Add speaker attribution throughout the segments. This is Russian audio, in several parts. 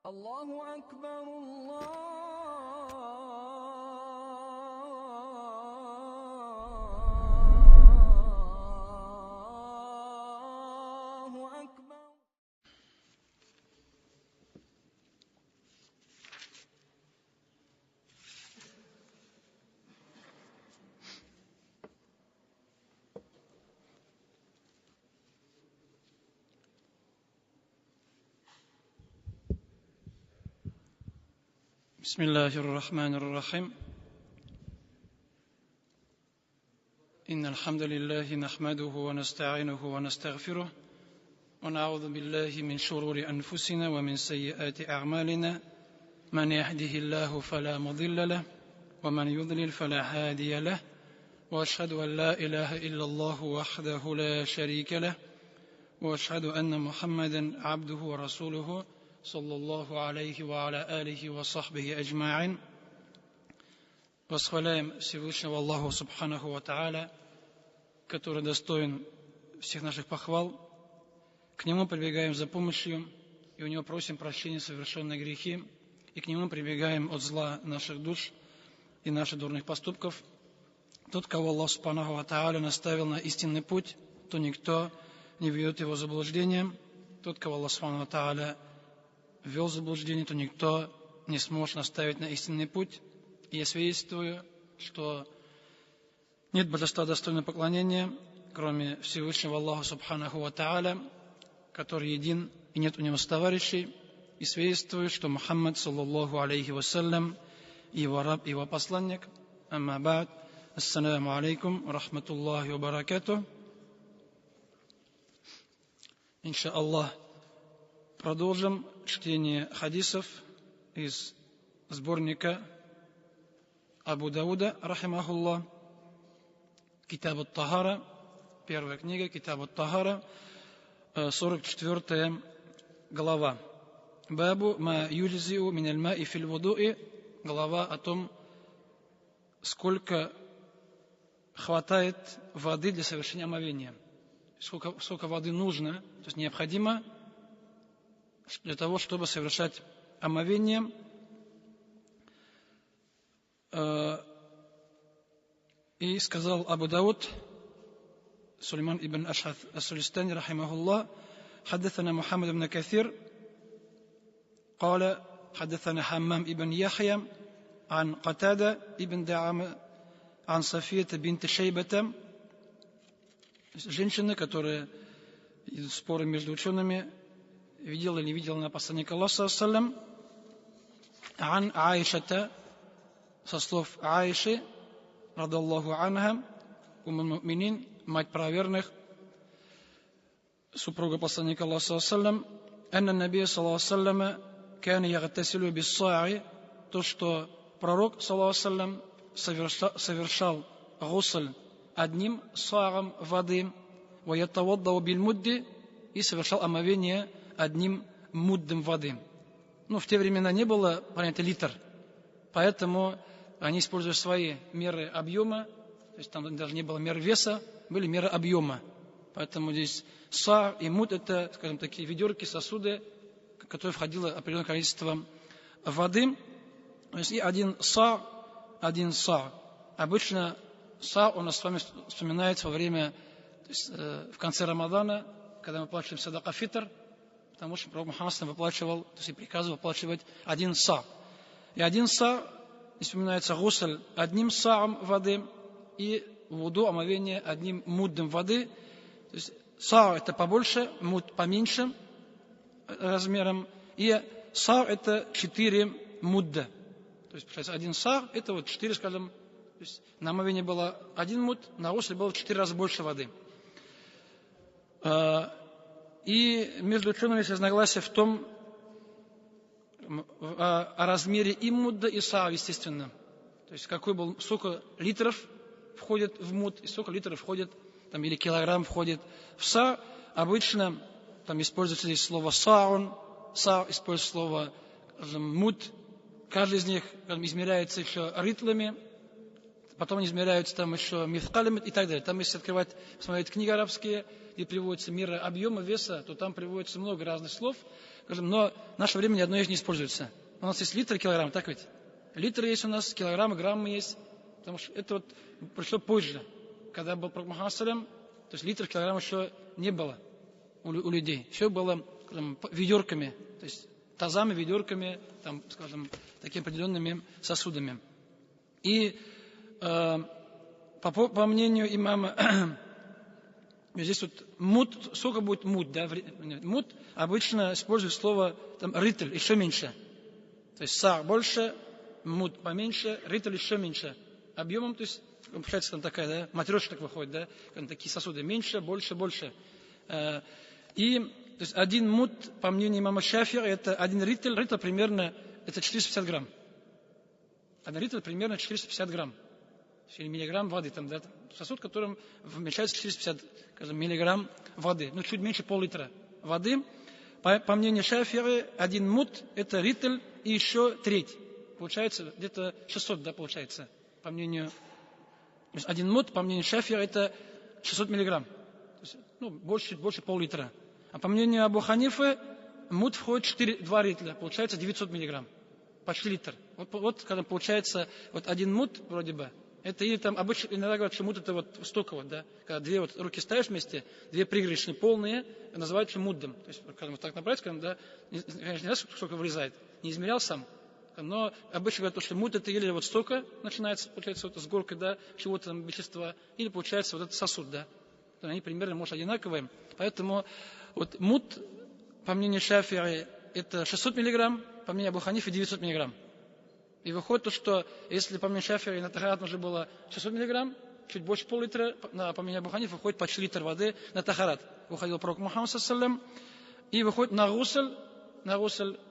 Speaker 1: الله أكبر الله أكبر.
Speaker 2: بسم الله الرحمن الرحيم. إن الحمد لله نحمده ونستعينه ونستغفره ونعوذ بالله من شرور أنفسنا ومن سيئات أعمالنا من يهده الله فلا مضل له ومن يضلل فلا هادي له وأشهد أن لا إله إلا الله وحده لا شريك له وأشهد أن محمدا عبده ورسوله صلى الله عليه وعلى آله وصحبه أجمعين. Восхваляем Всевышнего Аллаху Субханаху ва Тааля, который достоин всех наших похвал. К Нему прибегаем за помощью, и у Него просим прощения совершенных грехи, и к Нему прибегаем от зла наших душ и наших дурных поступков. Тот, кого Аллах Субханаху ва Тааля наставил на истинный путь, то никто не ведет его заблуждением. Тот, кого Аллах Субханаху ва Тааля ввел в заблуждение, то никто не сможет наставить на истинный путь. И я свидетельствую, что нет божества достойного поклонения, кроме Всевышнего Аллаха Субханаху ва Тааля, который един и нет у него товарищей. И свидетельствую, что Мухаммад, саллаллаху алейхи вассалям, его раб, его посланник. Амма ба'д. Ассаляму алейкум, рахматуллахи ва баракатух. Иншааллах, продолжим чтение хадисов из сборника Абу Дауда, рахимахуллах, Китаб ат-Тахара, первая книга, Китаб ат-Тахара, 44 глава. Бабу ма юджзиу мин аль-ма'i фил вуду'i, глава о том, сколько хватает воды для совершения омовения. Сколько воды нужно, то есть необходимо для того, чтобы совершать омовение. И сказал Абу Дауд, Сулейман ибн Аш'аф ас-Сулистани, рахимахуллах, حدثنا محمد بن كثير قال حدثنا حمام ابن يحيى عن قتادة ابن دعامة عن صفية بنت شيبة. Женщина, которая идут споры между учеными, видела или не видела на посланника Аллаха саллаллаху ан Аишата, со слов Аиши, радаллаху анха, уммуль му'минин, мать правоверных, супруга посланника Аллаха саллаллаху анна набия саллаллаху саллям кана ягтасилу бис-са'i, то, что пророк саллаллаху саллям совершал гусль одним са'ом воды, ва ятаваддау биль-мудди, и совершал омовение одним муддом воды. В те времена не было понятия литр, поэтому они использовали свои меры объема, то есть там даже не было мер веса, были меры объема. Поэтому здесь са и муд — это, скажем, такие ведерки, сосуды, в которые входило определенное количество воды. То есть и один са. Обычно са у нас с вами вспоминается во время, то есть, в конце Рамадана, когда мы выплачиваем садака фитр, потому что пророк Мухаммад выплачивал, то есть и приказывал выплачивать один са. И один са, и вспоминается гусль одним са'ом воды и вуду, омовение одним муддом воды. То есть са это побольше, муд поменьше размером, и са это 4 мудда. То есть, получается, один са это вот 4, скажем, то есть на омовение было 1 муд, на гусль было в 4 раза больше воды. И между учеными есть разногласия в том, о размере и мудда, и са, естественно. То есть сколько литров входит в муд, и сколько литров входит, там, или килограмм входит в са. Обычно там используется здесь слово саун, са используется слово муд. Каждый из них измеряется еще ритлами, Потом они измеряются там еще мифкалем и так далее. Там, если открывать, посмотреть книги арабские, где приводятся меры объема, веса, то там приводится много разных слов. Скажем, но в наше время ни одно из них не используется. У нас есть литр, килограмм, так ведь? Литр есть у нас, килограммы, граммы есть. Потому что это вот пришло позже. Когда был пророк Мухаммад салям, то есть литр, килограмм еще не было у людей. Все было, скажем, ведерками, то есть тазами, ведерками, там, скажем, такими определенными сосудами. И по мнению имама, здесь вот муд, сколько будет муд, да? Муд обычно используют слово там рытль, еще меньше. То есть са больше, муд поменьше, рытль еще меньше. Объемом, то есть, получается там такая, да, матрешка так выходит, да, такие сосуды меньше, больше, больше. И, то есть, один муд, по мнению имама Шафи'и, это один рытль примерно, это 450 грамм. Один рытль примерно 450 грамм. Или миллиграмм воды, там, да, сосуд, в котором вмещается 450, скажем, миллиграмм воды, ну, чуть меньше пол-литра воды. По мнению Шафи'и, один муд, это рытль и еще треть. Получается, где-то 600, да, получается. По мнению, то есть один муд, по мнению Шафи'и, это 600 миллиграмм. То есть, ну, больше пол-литра. А по мнению Абу Ханифы, муд входит 2 ритля, получается 900 миллиграмм. Почти литр. Вот когда получается вот один муд, вроде бы, это или там обычно иногда говорят, что муд это вот столько вот, да, когда две вот руки ставишь вместе, две пригоршни полные, называется муддом. То есть, когда вот так набрать, да, конечно, не знаю, сколько влезает, не измерял сам. Но обычно говорят, что муд это или вот столько начинается, получается, вот с горкой, да, чего-то там вещества, или получается вот этот сосуд, да. То они примерно, может, одинаковые. Поэтому вот муд, по мнению Шафи'и, это 600 миллиграмм, по мнению Абу Ханифы 900 миллиграмм. И выходит то, что если по мнению Шафи'и на тахарат нужно было 600 миллиграмм, чуть больше пол-литра, по мнению Абу Ханифы выходит почти литр воды на тахарат. Выходил пророк Мухаммад саллям, и выходит на гусль,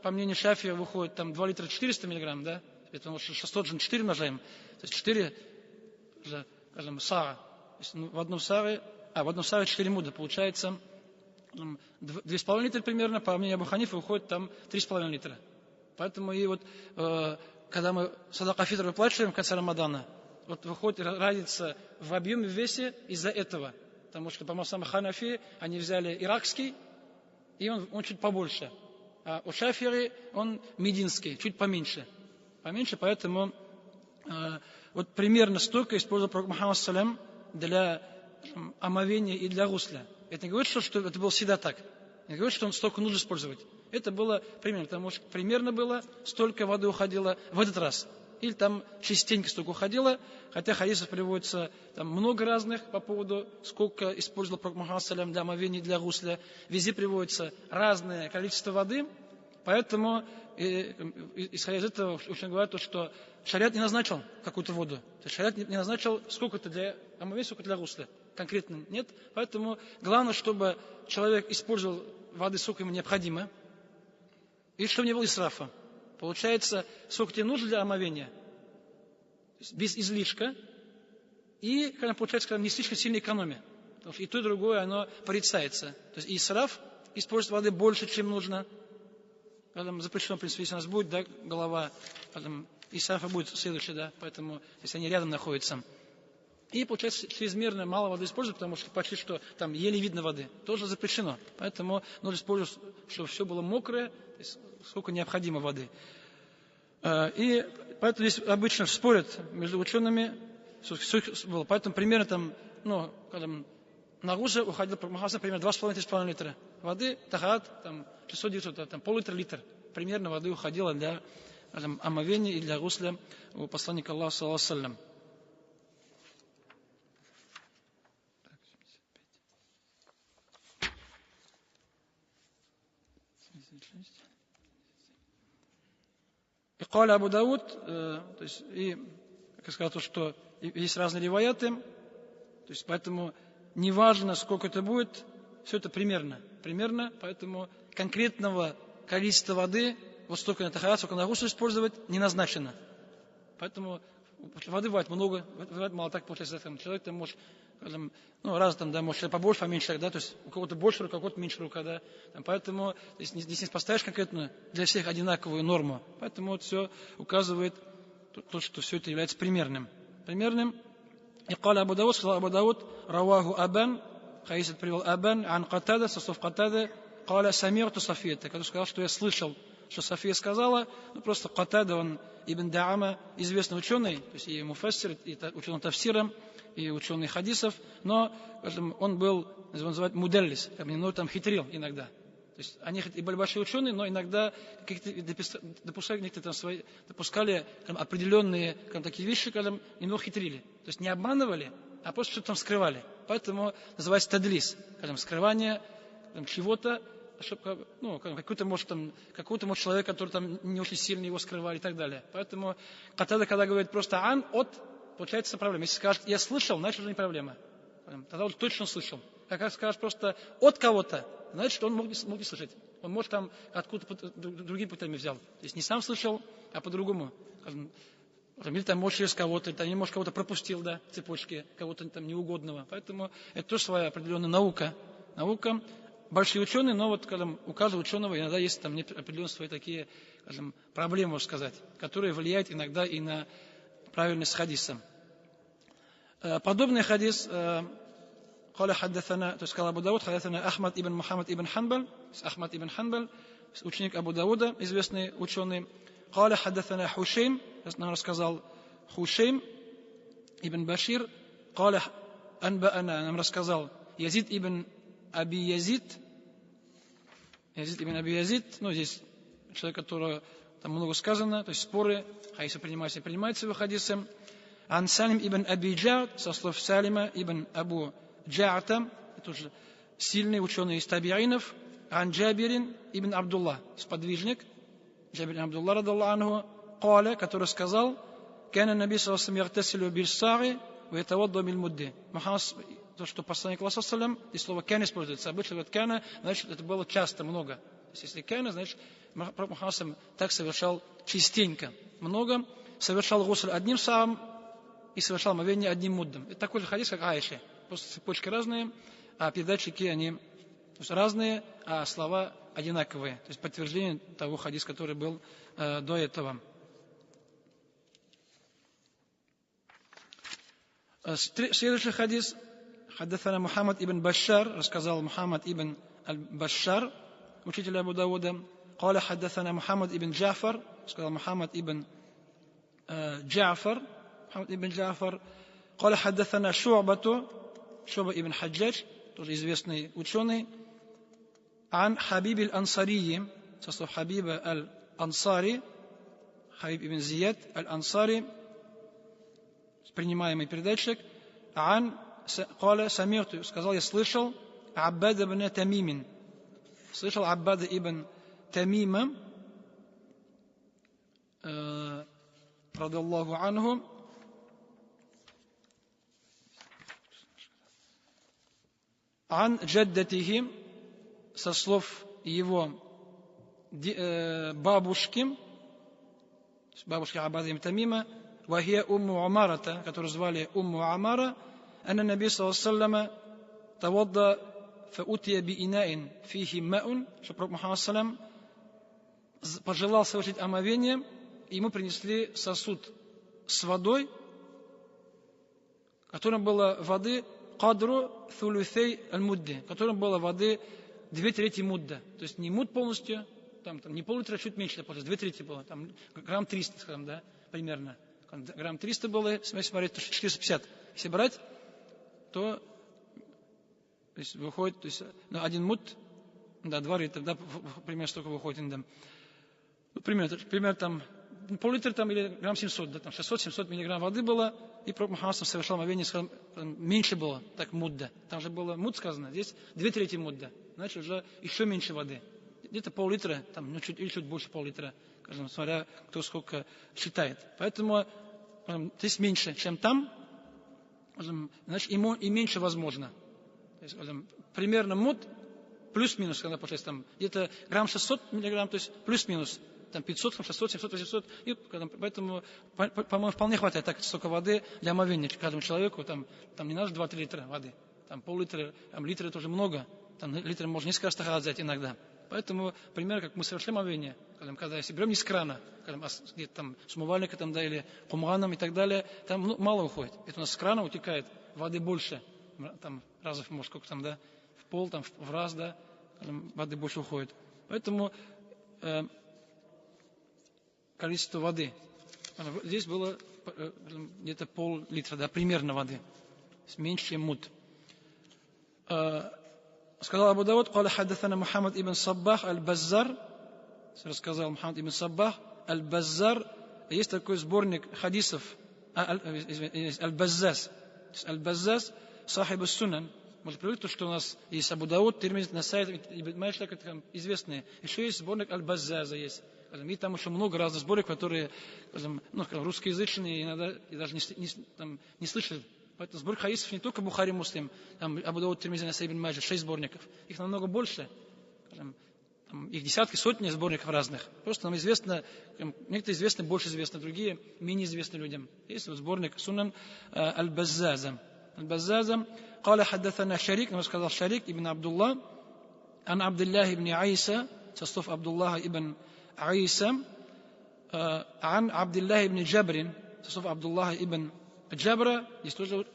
Speaker 2: по мнению Шафи'и, выходит там 2 литра 400 миллиграмм, да, потому что 600 же 4 умножаем, то есть 4, скажем, саа, в одном саре 4 муда, получается 2,5 литра примерно, по мнению Абу Ханифы выходит там 3,5 литра. Поэтому и вот, когда мы садака фитр выплачиваем в конце Рамадана, вот выходит разница в объеме, в весе из-за этого. Потому что по массам Ханафи они взяли иракский, и он чуть побольше. А у Шафи'и он мединский, чуть поменьше. Поэтому вот примерно столько использовал пророк Мухаммад салям для омовения и для гусля. Это не говорит, что это было всегда так. Не говорит, что он столько нужно использовать. Это было примерно, потому что примерно было столько воды уходило в этот раз. Или там частенько столько уходило, хотя хадисов приводится там много разных по поводу, сколько использовал пророк Мухаммад салям для омовения и для гусля. Везде приводится разное количество воды, поэтому, исходя из этого, очень говорят, что шариат не назначил какую-то воду. То есть шариат не назначил, сколько это для омовения, сколько для гусля. Конкретно нет. Поэтому главное, чтобы человек использовал воды, сколько ему необходимо, и чтобы не было исрафа. Получается, сколько тебе нужно для омовения, без излишка, и когда получается, когда не слишком сильная экономия. Потому что и то, и другое, оно порицается. То есть исраф, использовать воды больше, чем нужно. Потом запрещено, в принципе, если у нас будет, да, голова, потом исрафа будет следующий, да, поэтому, если они рядом находятся. И получается, чрезмерно мало воды использовать, потому что почти что там еле видно воды. Тоже запрещено. Поэтому нужно использовать, чтобы все было мокрое, то есть сколько необходимо воды. И поэтому здесь обычно спорят между учеными. Поэтому примерно там, когда на гусле уходил примерно 2,5-3,5 литра воды, тахарат, там 600-900, там пол-литра, литр. Примерно воды уходило для омовения и для гусля у посланника Аллаха, саллаллаху алейхи ва саллям. И قال Абу Дауд, то есть, и, как я сказал, что есть разные риваяты, то есть, поэтому неважно, сколько это будет, все это примерно, поэтому конкретного количества воды, вот столько на тахарат, сколько на гусль использовать, не назначено. Поэтому воды бывает много, бывает мало, так получается, там, человек там может, раз там, да, может побольше, поменьше, да, то есть у кого-то больше рука, у кого-то меньше рука, да, там, поэтому здесь не поставишь конкретно для всех одинаковую норму, поэтому вот все указывает то, что все это является примерным. примерным. И قال Абу Дауд, сказал Абу Дауд, раваху Абан, хадис привел Абан, ан Катада, со слов Катады, قال самирту Софията, который сказал, что я слышал, что София сказала, просто Катада, он Ибн Даама, известный ученый, то есть и муфассир, и ученый тафсиром, и ученый хадисов, но он был, называют муделлис, немного там хитрил иногда. То есть они и были большие ученые, но иногда допускали определенные такие вещи, когда немного хитрили. То есть не обманывали, а просто что-то там скрывали. Поэтому называется тадлис, скрывание чего-то, чтобы, какой-то может человек, который там не очень сильно его скрывали и так далее. Поэтому Катада, когда говорит просто ан, от, получается проблема. Если скажет я слышал, значит уже не проблема. Тогда он точно слышал. А как скажешь просто от кого-то, значит он мог не слышать. Он может там откуда-то другими путями взял. То есть не сам слышал, а по-другому. Или там может через кого-то, или может кого-то пропустил, да, в цепочке, кого-то там неугодного. Поэтому это тоже своя определенная наука. Наука. Большие ученые, но вот у каждого ученого иногда есть там определенные свои такие, проблемы, можно сказать, которые влияют иногда и на правильность хадиса. Подобный хадис قال حدثنا, то есть сказал Абу Дауд, حدثنا Ахмад ибн Мухаммад ибн Ханбаль, Ахмад ибн Ханбаль, ученик Абу Дауда, известный ученый. قال حدثنا Хушейм, нам рассказал Хушейм ибн Башир, قال أنبأنا, нам рассказал Язид ибн Аби Язид, здесь человек, которого там много сказано, то есть споры, а если принимается, не принимается его хадисы. Ан Салим ибн Аби Джа'д, со слов Салима ибн Абу Джа'та, это уже сильный ученый из табиинов. Ан Джабирин ибн Абдулла, сподвижник, Джабир ибн Абдулла, радаллаху анху, قال, который сказал, كان النبي صلى الله عليه وسلم يغتسل بالصاع ويتوضأ بالمد. То, что посланник Аллаха саллям, здесь слово кана используется. Обычно говорят кана, значит, это было часто, много. То есть, если кана, значит, Мухаммад так совершал частенько, много, совершал гусль одним саам и совершал омовение одним муддом. Это такой же хадис, как Аиша. Просто цепочки разные, а передатчики, они разные, а слова одинаковые. То есть, подтверждение того хадиса, который был до этого. Следующий хадис. حدثنا محمد ابن بشار, рассказал Мухаммад ибн аль-Башар, учитель Абу Дауда. قال حدثنا محمد ибн Джафар, сказал Мухаммад ибн Джафар, قال حدثنا شعبة ибн Хаджадж, тоже известный ученый. عن حبيب الأنصاري, со слов Хабиба аль-Ансари, Хабиб ибн Зияд аль-Ансари, принимаемый передатчик. عن قال سمعت, сказал, я слышал Аббад ибн Тамимин, слышал Аббада ибн Тамима, радаллаху анху, ан джаддатихи, со слов его бабушки Аббада ибн Тамима, вахия умму Амарата, которую звали Умму Амара, أن النبي صلى الله عليه وسلم توضأ فأتي بإناء فيه ماء, что Пророк Мухаммад саллям пожелал совершить омовение, и ему принесли сосуд с водой, в котором было воды قدر ثلثي المد, в котором было воды 2/3 мудда. То есть не муд полностью, там не пол-литра, чуть меньше, 2/3 было, там грамм 300, скажем, да, примерно. Грамм 300 было, если смотреть, то 450. Если брать, то есть выходит, то есть, один муд, да, 2 литра, да, примерно столько выходит. Да. Примерно там пол-литра там, или грамм 700, да, там 600-700 миллиграмм воды было, и Пророк Мухаммад совершал омовение, меньше было, так мудда. Там же было муд сказано, здесь 2/3 мудда, значит уже еще меньше воды. Где-то пол-литра, там, или чуть больше пол-литра, скажем, смотря кто сколько считает. Поэтому здесь меньше, чем там, значит, ему и меньше возможно. То есть, примерно муд плюс-минус, когда получается там где-то грамм 600 миллиграмм, то есть плюс-минус, там 500, 600, 700, 800, и поэтому, по-моему, вполне хватает так столько воды для омовения каждому человеку, там не надо 2-3 литра воды, там пол-литра, там литра тоже много, там литра можно несколько раз взять иногда. Поэтому, пример, как мы совершаем омовение, когда если берем не с крана, где-то там с умывальника там, да, или кумганом и так далее, там мало уходит. Это у нас с крана утекает воды больше, там разов, может, сколько там, да, в пол, там, в раз, да, воды больше уходит. Поэтому количество воды, здесь было где-то пол-литра, да, примерно воды, меньше, чем муд. Сказал Абу Дауд, قال حدثنا محمد ибн Саббах аль-Баззар, рассказал Мухаммад ибн Саббах аль-Баззар, есть такой сборник хадисов, аль-Баззаз, аль-Баззаз, сахиб ас-Сунан. Может приводить то, что у нас есть Абу Дауд, Тирмизи, Насаи, Ибн Маджа, как известные. Еще есть сборник аль-Баззаза есть. И там еще много разных сборников, которые, русскоязычные иногда и даже не слышали. Поэтому сборник хадисов не только Бухари, Муслим, там Абу Дауд, Тирмизи, Насаи, Ибн Маджа, 6 сборников. Их намного больше. Их десятки, сотни сборников разных. Просто нам известно, некоторые известны, больше известны, другие менее известны людям. Есть вот сборник Сунан аль-Баззаза. Аль-Баззаза. قال حدثنا شريك, нам сказал Шарик ибн Абдулла, ан Абдуллах ибн Айса, со слов Абдуллаха ибн Айса, ан Абдуллах ибн Джабрин, со слов Абдуллаха ибн Джабра. Здесь тоже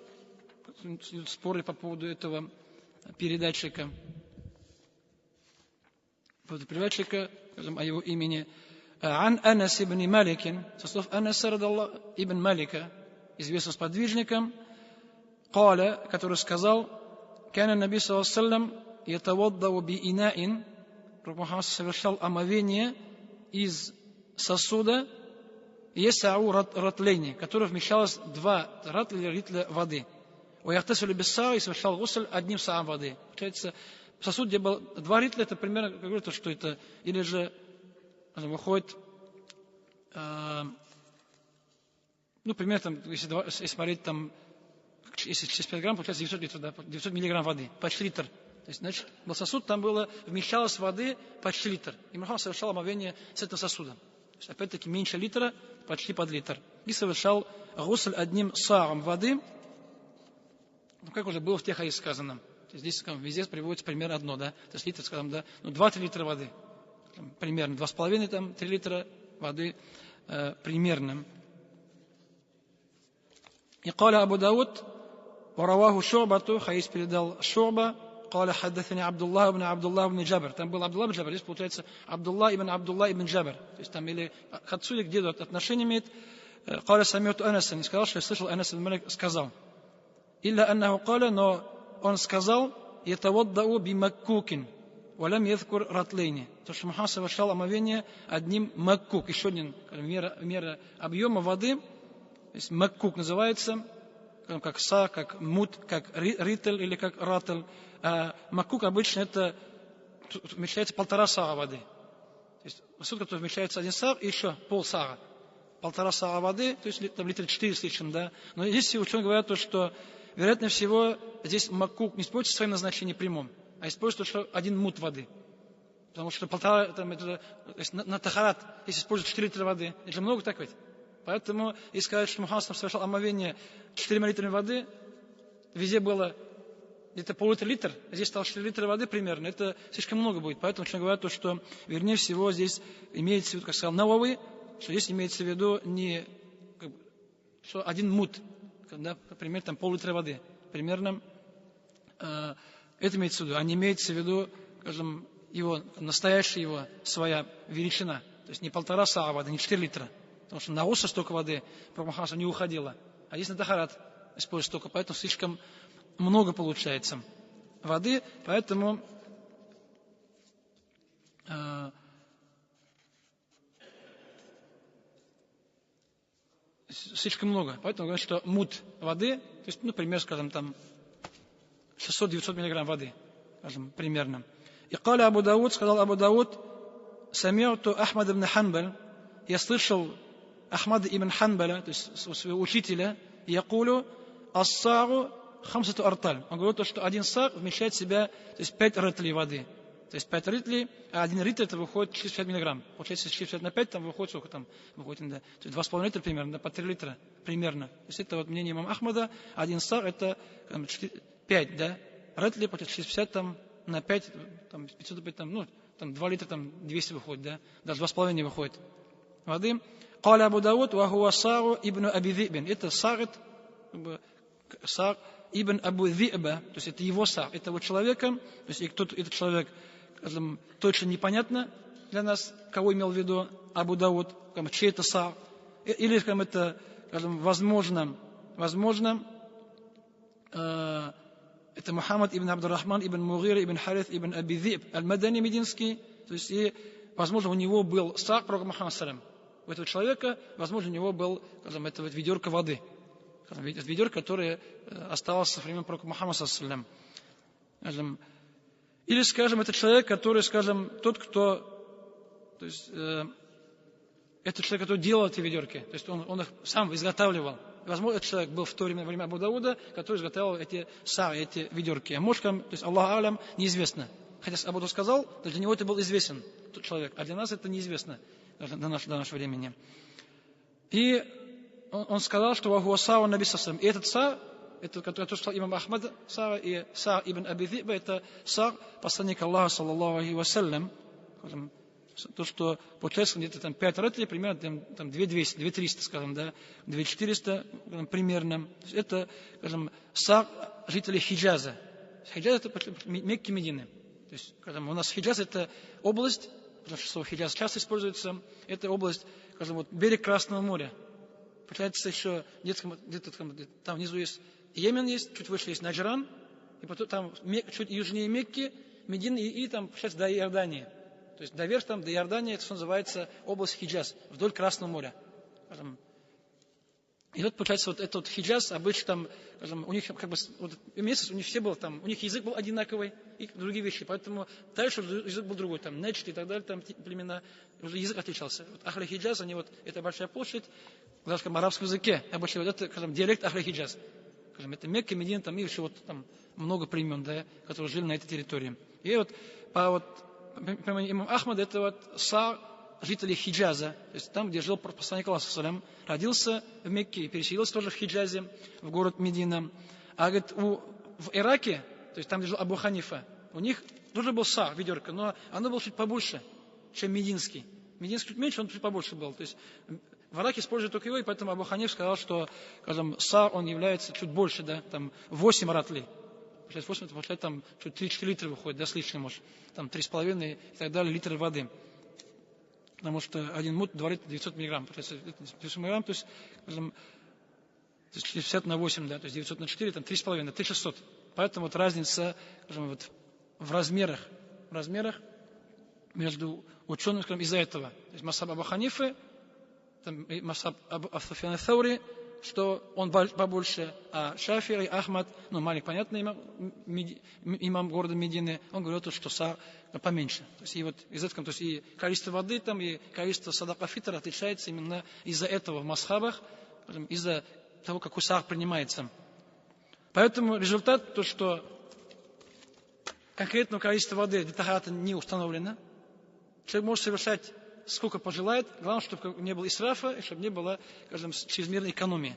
Speaker 2: споры по поводу этого передатчика. По поводу передатчика, о его имени. Ан Анас ибн Маликин, со слов Анаса ибн Малика, известным сподвижником, قال, который сказал, كان النبي صلى الله عليه وسلم يتوضأ بإناء, Пророк Мухаммад совершал омовение из сосуда يسع ратлейни, в который вмещалось 2 ратля или ритля воды. ويغتسل بالصاع, и совершал гусль одним саам воды. Получается, в сосуде, где было 2 ритля, это примерно, как говорится, что это, или же выходит, примерно, там, если смотреть, там, если 65 грамм, получается 900 литров, да, 900 миллиграмм воды, почти литр. То есть, значит, был сосуд, там вмещалось воды почти литр. И Мухаммад совершал омовение с этого сосуда. То есть, опять-таки, меньше литра, почти под литр. И совершал гусль одним саам воды, как уже было в тех хадисах сказано. То есть, здесь везде приводится примерно одно, да. То есть, литр, скажем, да, 2-3 литра воды. Примерно 2,5, там, 3 литра воды примерно. И قال Абу Дауд, ورواه شعبة, хадис передал Шу'ба, قال حدثني عبد الله بن Джабр. Там был Абдулла ибн Джабр, здесь получается Абдулла ибн Джабр. То есть там или к отцу или к деду отношение имеет. قال سمعت أنس, не сказал, что я слышал, Анас ибн Малик сказал. إلا أنه قال, но он сказал, يتوضأ بمكوك ولم يذكر رطلين. То, что Мухаммад совершал омовение одним маккук, еще один мера объема воды. То есть маккук называется, как са, как мут, как ритель или как ратель. А маккук обычно это вмещается 1,5 сага воды. То есть сутка тут вмещается 1 саг и еще полсага. 1,5 сага воды, то есть там литр 4 с лишним, да. Но здесь все ученые говорят, что вероятно всего здесь маккук не используется в своем назначении прямом, а используется что 1 мут воды. Потому что 1,5, там, это, на тахарат, если используют 4 литра воды, это же много так ведь. Поэтому, если сказать, что Мухаммад совершал омовение 4 литрами воды, везде было где-то пол-литра, а здесь стало 4 литра воды примерно, это слишком много будет. Поэтому ученые говорят, что, вернее всего, здесь имеется в виду, как сказал Навави, что здесь имеется в виду не что 1 мут, да, например, там пол-литра воды, примерно это имеется в виду, а не имеется в виду, скажем, его, настоящая его своя величина, то есть не 1,5 саа воды, не 4 литра. Потому что на гусля столько воды Пророк Мухаммад не уходило. А здесь на тахарат используется столько, поэтому слишком много получается воды, поэтому слишком много. Поэтому говорят, что мут воды, то есть, например, скажем, там 600-900 миллиграмм воды, скажем, примерно. И قال Абу Дауд, сказал Абу Дауд, сами'ту Ахмад ибн Ханбаль, я слышал Ахмада ибн Ханбаля, то есть своего учителя, якулю ас-сагу хамсату арталь. Он говорит, что 1 саг вмещает в себя, то есть 5 ритлей воды. То есть 5 ритлей, а 1 литр это выходит 450 миллиграмм. Получается, 450 на 5, там выходит сколько там? Выходит, да. То есть 2,5 литра примерно, да, по 3 литра примерно. То есть это вот мнение имама Ахмада, 1 саг это 5, да. Ритлей, получается 450 там, на 5, там, 505, там, там 2 литра, там 200 выходит, да, даже 2,5 выходит воды. Каля Абу Дауд, ва хуа Сару ибн Аби Зибин. Это Сар ибн Абу Зиба, то есть это его Сар, этого человека, то есть этот человек, скажем, точно непонятно для нас, кого имел в виду Абу Дауд, чей это Сар, или, скажем, это, скажем, возможно, это Мухаммад ибн Абдуррахман ибн Мугира ибн Харith ибн Аби Зиб аль-Мадани мединский, то есть, и, возможно, у него был Сар, пророк Мухаммад салям. У этого человека, возможно, у него был, скажем, это вот ведерко воды. Ведерко, которое осталось со времен пророка Мухаммада салям. Или, скажем, это человек, который, скажем, тот, кто, то есть, это человек, который делал эти ведерки, то есть он их сам изготавливал. Возможно, этот человек был в то время Абу Дауда, который изготавливал эти сары, эти ведерки. А может, то есть, Аллах алям, неизвестно. Хотя Абу Дауд сказал, то для него это был известен тот человек, а для нас это неизвестно до нашего времени. И он сказал, что ваху Сару Наби Сасам. И этот Сар, это, который сказал имам Ахмад, Сара и Сар ибн Аби Зиба, это Сар, посланник Аллаха, саллаллаху алейхи вассалям. То, что получается где-то там 5 ратлей, примерно там 2200, 2300, скажем, да, 2400 примерно. Это, скажем, Сар жителей Хиджаза. Хиджаз это Мекки Медины. То есть, скажем, у нас Хиджаз это область, потому что слово Хиджаз часто используется, это область, скажем, вот берег Красного моря. Получается еще где-то там внизу есть Йемен, есть, чуть выше есть Наджран, и потом там чуть южнее Мекки, Медины и там, получается, до Иордании. То есть доверх там до Иордании, это что называется область Хиджаз, вдоль Красного моря. И вот получается вот этот Хиджаз, обычно там, скажем, у них как бы вот, месяц, у них все было там, у них язык был одинаковый и другие вещи, поэтому дальше язык был другой, там Неджд и так далее, там племена, уже язык отличался. Вот Ахли Хиджаз, они вот, это большая площадь, даже в арабском языке, обычно вот это, скажем, диалект Ахли Хиджаз. Скажем, это Мекка, Медина, там и еще вот там много племен, да, которые жили на этой территории. И вот по имам Ахмад, это вот Сар, жители Хиджаза, то есть там, где жил посланник Аллаха, салям, родился в Мекке и переселился тоже в Хиджазе, в город Медина. А говорит, в Ираке, то есть там, где жил Абу Ханифа, у них тоже был Сар, ведерко, но оно было чуть побольше, чем мединский. Мединский чуть меньше, он чуть побольше был. То есть в Ираке используют только его, и поэтому Абу Ханиф сказал, что, скажем, Сар, он является чуть больше, да, там 8 ратлей. Получается 8, это получается там чуть 3-4 литра выходит, да, с лишним, может, там 3,5 и так далее литры воды. Потому что один муд 2 литра 900 миллиграмм. Получается 900 миллиграмм, то есть, скажем, 60 на 8, да, то есть 900 на 4, там 3,5, 3600. Поэтому вот разница, скажем, вот в размерах между учеными, скажем, из-за этого. То есть масаб Абу Ханифы, там, масаб Абу Суфьян ас-Саури, что он побольше, а Шафи'и, Ахмад, ну, Малик, понятно, имам города Медины, он говорил, что Сар поменьше. То есть, и вот из этого, то есть, и количество воды там, и количество садака фитр отличается именно из-за этого в масхабах, из-за того, какой Сар принимается. Поэтому результат, то, что конкретного количества воды для тахарата не установлено, человек может совершать сколько пожелает, главное, чтобы не было исрафа, и чтобы не было, скажем, чрезмерной экономии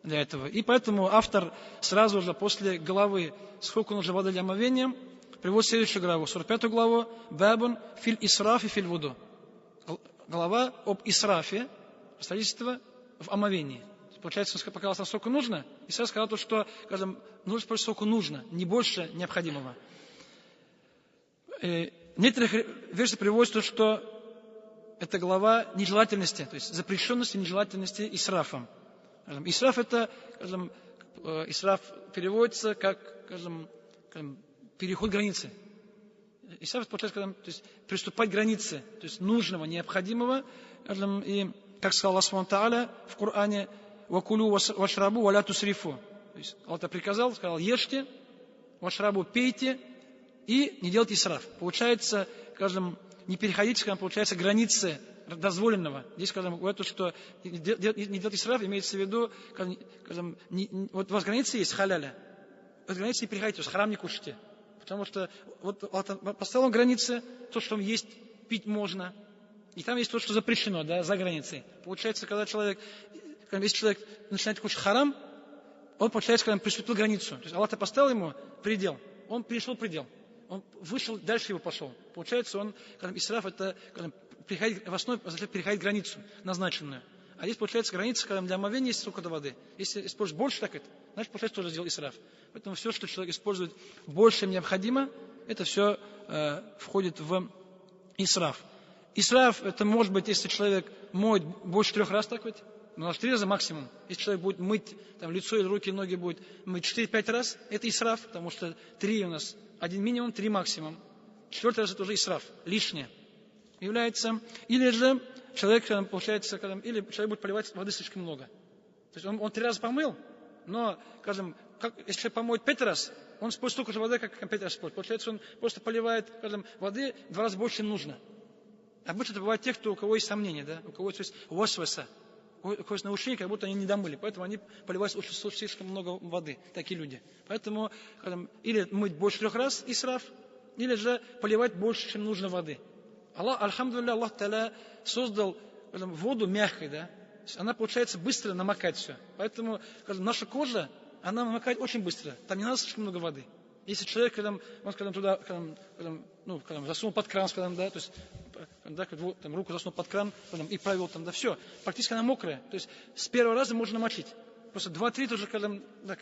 Speaker 2: для этого. И поэтому автор сразу же после главы «Сколько нужно воды для омовения» приводит следующую главу, 45 главу, «Бабун филь исрафи филь вуду». Глава об исрафе, строительство в омовении. Получается, он показал, сколько нужно, и сразу сказал, что, скажем, нужно использовать сколько нужно, не больше необходимого. Некоторых версий приводится, что это глава нежелательности, то есть запрещенности, нежелательности исрафа. Исраф это, скажем, исраф переводится как, скажем, переход границы. Исраф получается, то есть приступать к границе, то есть нужного, необходимого. Скажем, и, как сказал Аллах Субхану Тааля в Коране, «Вакулю вашрабу валя тусрифу». То есть Аллах приказал, сказал, ешьте, вашрабу пейте и не делайте исраф. Получается, скажем, не переходите, скажем, получается, границы дозволенного. Здесь, скажем, это, что не делать исраф, имеется в виду, скажем, вот у вас границы есть халяля, от границы не переходите, то есть харам не кушайте. Потому что вот поставил он границы, то, что есть, пить можно, и там есть то, что запрещено, да, за границей. Получается, когда человек, если человек начинает кушать харам, он, получается, когда он приступил границу. То есть Аллах поставил ему предел, он перешел предел. он вышел, дальше его пошел. Получается, он, исраф, это переходить, в основе переходить границу назначенную. А здесь, получается, граница, когда для омовения есть сколько-то воды. Если использовать больше, так это, значит, получается, тоже сделал исраф. Поэтому все, что человек использует больше, чем необходимо, это все входит в исраф. Исраф, это может быть, если человек моет больше 3 раз, так ведь, но 3 раза максимум. Если человек будет мыть там, лицо или руки, ноги будет мыть 4-5 раз, это исраф, потому что 3 у нас, 1 минимум, 3 максимум. 4-й раз это уже исраф, лишнее. Является, или же человек, получается, или человек будет поливать воды слишком много. То есть он 3 раза помыл, но, скажем, если человек помоет 5 раз, он использует столько же воды, как 5 раз использует. Получается, он просто поливает, скажем, воды 2 раза больше, чем нужно. Обычно это бывает те, у кого есть сомнения, да? У кого есть васваса, у кого есть наушение, как будто они не домыли, поэтому они поливают слишком много воды, такие люди. Поэтому, скажем, или мыть больше 3 раз исраф, или же поливать больше, чем нужно воды. Аллах, альхамдулилля, Аллах Та'аля создал воду мягкой, да? Она, получается, быстро намокает все. Поэтому, скажем, наша кожа, она намокает очень быстро. Там не надо слишком много воды. Если человек, он туда, засунул под кран, да, то есть, там, руку засунул под кран, и провел там, да, все, практически она мокрая. То есть, с первого раза можно намочить. Просто 2-3 тоже,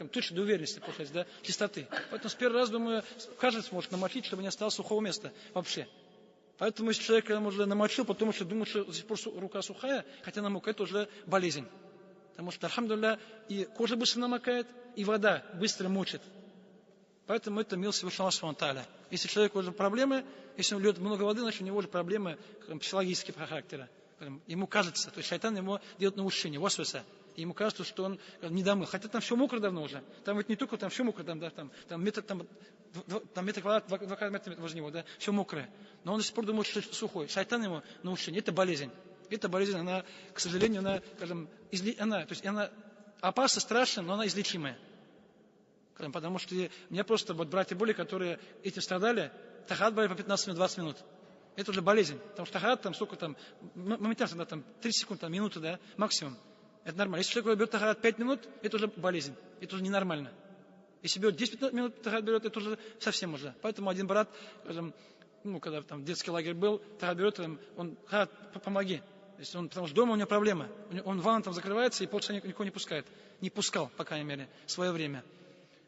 Speaker 2: точно до уверенности, получается, да, чистоты. Поэтому с первого раза, думаю, каждый сможет намочить, чтобы не осталось сухого места вообще. Поэтому, если человек уже намочил, потом еще думает, что до сих пор рука сухая, хотя намокает, это уже болезнь. Потому что, альхамдулилля, и кожа быстро намокает, и вода быстро мочит. Поэтому это милость Всевышнего Аллаха Та'аля. Если у человека уже проблемы, если он льет много воды, значит у него уже проблемы психологического характера. Ему кажется, то есть шайтан ему делает наушение, васваса. И ему кажется, что он не домыл. Хотя там все мокро давно уже. Там ведь не только там все мокро, там метр квадрат, 2 метра возле него, да, все мокрое. Но он до сих пор думает, что сухой. Шайтан ему наушение. Это болезнь. Эта болезнь, она, к сожалению, она опасна, страшна, но она излечимая. Потому что у меня просто братья были, которые этим страдали, тахат брали по 15-20 минут. Это уже болезнь. Потому что тахат там сколько там, моментально, там 3 секунды, минуты, да, максимум. Это нормально. Если человек берет тахат 5 минут, это уже болезнь. Это уже ненормально. Если берет 10 минут тахат берет, это уже совсем уже. Поэтому один брат, когда там детский лагерь был, тахат берет, он, помоги. Потому что дома у него проблемы. Он в ванну там закрывается и полчаса никого не пускает. Не пускал, по крайней мере, в свое время.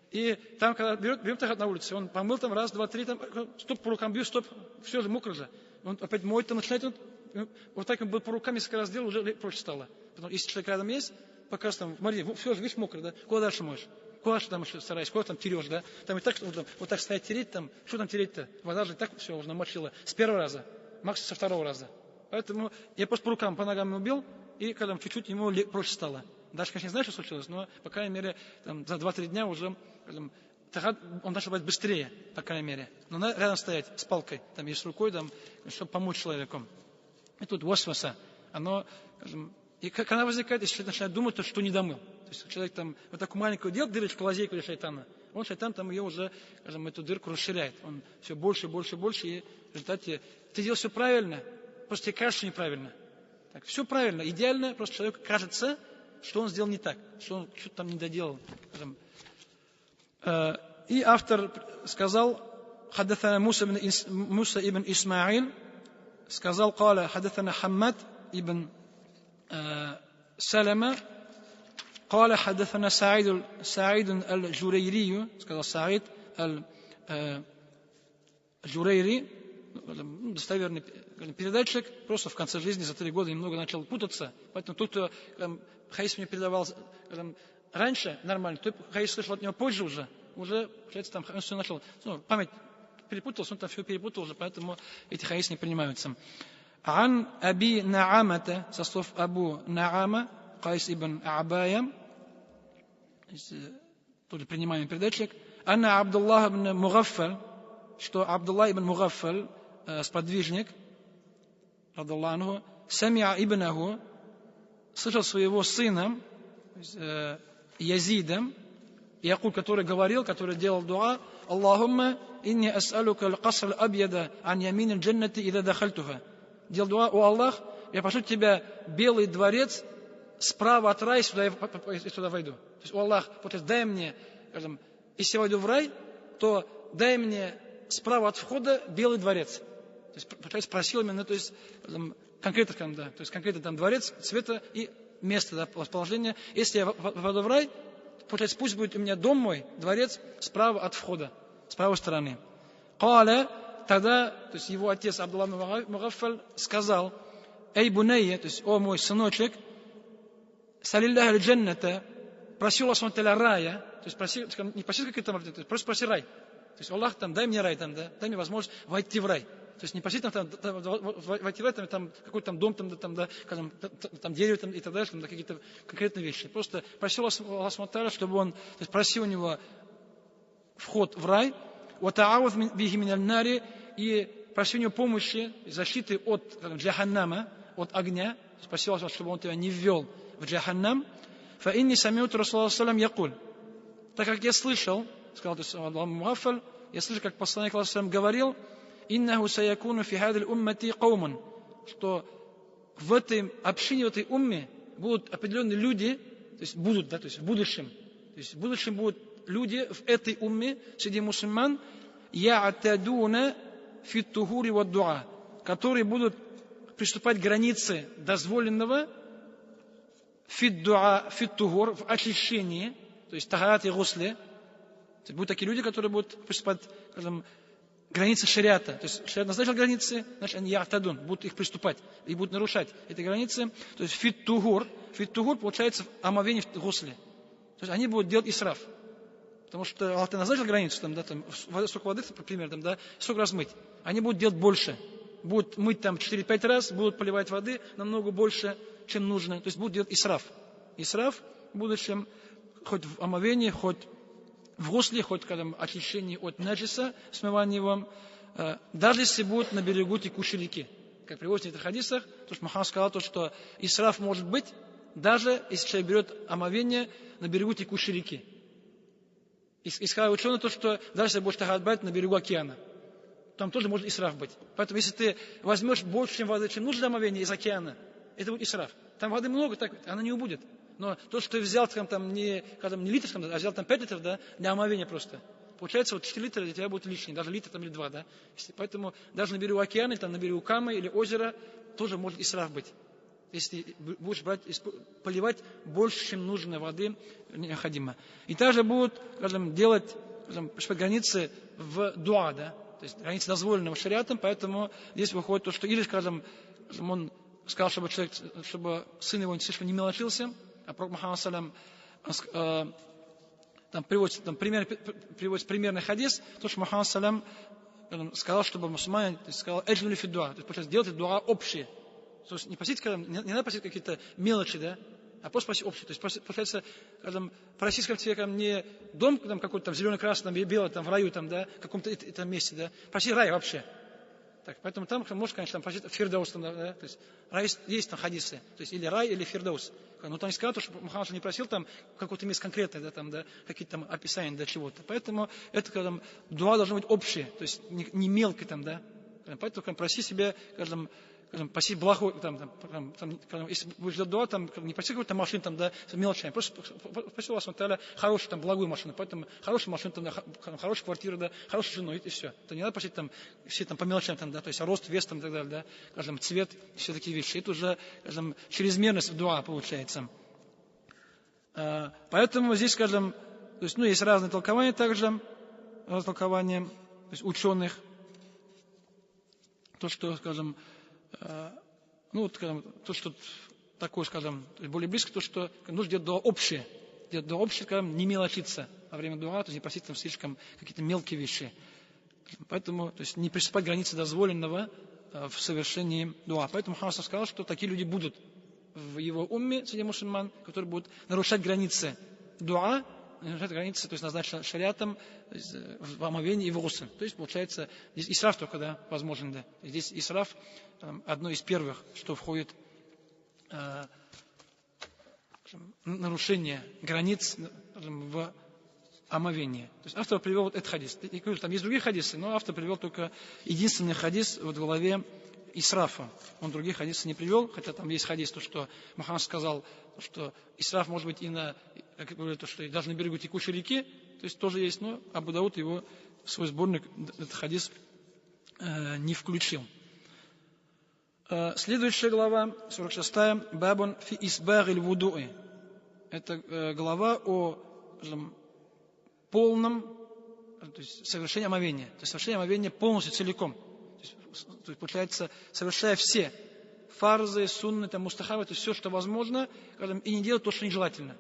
Speaker 2: И там, когда берем тахат на улице, он помыл там, 1, 2, 3, там, стоп, по рукам бью, стоп, все же мокро же. Он опять моет, там начинает, вот так он был по рукам, несколько раз делал, уже проще стало. Потому что если человек рядом есть, пока там, смотри, все же, видишь, мокро, да, куда дальше моешь? Куда дальше там еще стараешься, куда там терешь, да? Там и так, вот так стоять тереть, там, что там тереть-то? Вода же и так все уже намочила с 1 раза, максимум со 2 раза. Поэтому я просто по рукам, по ногам убил, и когда чуть-чуть ему проще стало. Дальше, конечно, не знаю, что случилось, но, по крайней мере, там, за 2-3 дня уже тахат, он начал быть быстрее, по крайней мере. Но надо рядом стоять с палкой, там, и с рукой, там, чтобы помочь человеку. И тут васваса, оно, и как она возникает, если человек начинает думать, то что не домыл. То есть человек там вот такую маленькую делает дырочку, лазейку для шайтана. Шайтан там ее уже, эту дырку расширяет. Он все больше, больше, больше, и в результате ты делал все правильно, просто тебе кажется, что неправильно. Так, все правильно, идеально, просто человеку кажется, что он сделал не так, что он что-то там не доделал. И автор сказал, حدثنا موسى ибн Исмаил, сказал, قال حدثنا حماد ибн سلمة, قال حدثنا سعيد الجريري, сказал Саид الجريري, достоверный передатчик, просто в конце жизни за 3 года немного начал путаться. Поэтому тот, кто хадис мне передавал раньше, нормально, тот хадис слышал от него позже уже, получается, там он все начал, память перепутался, он там все перепутал уже, поэтому эти хадисы не принимаются. Ан Аби Наамата, со слов Абу Наама, Кайс ибн Абая, тоже принимаемый передатчик, Анна Абдуллах ибн Мугаффаль, что Абдуллах ибн Мугаффаль, сподвижник, радаллаху, самиа ибнаху, слышал своего сына, Язида, Якуб, который говорил, который делал дуа, Аллахумма инни ас'алука аль-каср аль-абьяда ан ямин аль-джаннати ида дахальтуха. Делал дуа, о Аллах, я прошу тебя белый дворец справа от рая, и сюда войду. То есть, о Аллах, дай мне, если я войду в рай, то дай мне справа от входа белый дворец. То есть, получается, просил именно, то есть, конкретно, да, то есть конкретно там дворец, цвета и место, да, расположения. Если я попаду в рай, получается, пусть будет у меня дом мой, дворец, справа от входа, с правой стороны. Каля, тогда, то есть его отец Абдулла ибн Мугаффаль сказал: эй бунайя, то есть, о мой сыночек, салилляхи аль-джанната, проси Аллаха субхану рая, то есть проси, не проси какой-то, просто проси рай. То есть Аллах там, дай мне рай, там, да, дай мне возможность войти в рай. То есть не проси там войти в рай, там какой-то там дом, там дерево там, и так далее, там, да, какие-то конкретные вещи. Просто проси Аллаха субхану, чтобы он, то есть проси у него вход в рай, и проси у него помощи, защиты от джаханнама, от огня. Проси Аллаха, чтобы он тебя не ввел в джаханнам. فإني سمعت رسول الله صلى الله عليه وسلم يقول, так как я слышал, сказал Абдулла ибн Мугаффаль, я слышал, как посланник Аллаха говорил: иннаху саякуну фи хадил уммати кауман, что в этой общине, в этой умме будут определенные люди, то есть будут, да, то есть в будущем будут люди в этой умме среди мусульман, я'тадуна фи тухури ва дуа, которые будут приступать к границе дозволенного фит-тухур, в очищении, то есть тахарат и гусле. Будут такие люди, которые будут приступать, скажем, границы шариата. То есть шариат назначил границы, значит, они я'тадун, будут их приступать и будут нарушать эти границы. То есть фит-тухур получается омовение в гусле. То есть они будут делать исраф. Потому что Аллах назначил границу, там, да, там, столько воды, например, там, да, столько раз мыть. Они будут делать больше. Будут мыть там 4-5 раз, будут поливать воды намного больше, чем нужно. То есть будут делать исраф. Исраф в будущем, хоть в омовении, хоть в гусле, хоть в очищении от наджиса, смывании его, даже если будут на берегу текущей реки. Как приводится в этих хадисах, то что Мухаммад сказал, что исраф может быть, даже если человек берет омовение на берегу текущей реки. И сказали ученые, что даже если будешь тахат брать на берегу океана, там тоже может исраф быть. Поэтому если ты возьмешь больше, чем воды, чем нужно для омовения из океана, это будет исраф. Там воды много, так она не убудет. Но то, что ты взял там, не литр, а взял там 5 литров, да, для омовения просто. Получается, вот 4 литра для тебя будет лишний, даже литр там, или 2, да. Поэтому даже на берегу океана, там, на берегу Камы или озера тоже может исраф быть. Если будешь поливать больше, чем нужно воды необходимо. И также будут, скажем, делать, скажем, границы в дуа, да. То есть границы дозволенного шариатом, поэтому здесь выходит то, что или, скажем, он сказал, чтобы сын его слишком не мелочился, а пророк Мухаммад салям там приводится примерный хадис, то, что Мухаммад салям сказал, чтобы мусульмане, то есть сказал, эджмили фи дуа, то есть получается делать дуа общие. То есть не просить, не надо просить какие-то мелочи, да, а просто просить общие. То есть получается, просить тебе не дом там, какой-то там зелено-красный, белый там в раю, там, да, в каком-то там месте, да, проси рай вообще. Так, поэтому там можно, конечно, там просить фирдаус, там, да, то есть рай есть там хадисы, то есть или рай, или фирдаус. Но там не сказано, что Мухаммад не просил там какое-то место конкретное, да, там, да, какие-то там описания до чего-то. Поэтому это когда дуа должно быть общее, то есть не мелкое там, да. Поэтому проси себе, скажем, проси благо, если будешь делать дуа, там, не проси какую-то машину, там, да, с мелочами, просто проси Аллаха субхану хорошую, там, благую машину, поэтому хорошую машину, там, да, хорошую квартиру, да, хорошую жену, и все. То не надо просить там, все там по мелочам, там, да, то есть рост, вес, там, и так далее, да, скажем, цвет, все такие вещи. Это уже, скажем, чрезмерность в дуа получается. Поэтому здесь, скажем, то есть, есть разные толкования также, то есть ученых, то, что, скажем, то, что такое, скажем, более близко, то, что нужно делать дуа общее, скажем, не мелочиться во время дуа, то есть не просить там слишком какие-то мелкие вещи. Поэтому, то есть не приступать к границе дозволенного в совершении дуа. Поэтому Мухаммад сказал, что такие люди будут в его умме среди мусульман, которые будут нарушать границы дуа, нарушать границы, то есть назначенные шариатом в омовении и в гусл. То есть получается, здесь исраф только, да, возможен, да. Здесь исраф одно из первых, что входит нарушение границ в омовении. То есть автор привел вот этот хадис. Там есть другие хадисы, но автор привел только единственный хадис в главе исрафа. Он других хадисов не привел, хотя там есть хадис, то, что Мухаммад сказал, что исраф может быть и на, как говорят, то, что даже на берегу текущей реки, то есть тоже есть, но Абу Дауд его в свой сборник этот хадис не включил. Следующая глава, 46-я, «Бабун фи исбагиль вудуи». Это глава о полном, то есть совершении омовения. То есть совершение омовения полностью, целиком. То есть получается, совершая все фарзы, сунны, мустахабы, то есть все, что возможно, и не делать то, что нежелательно.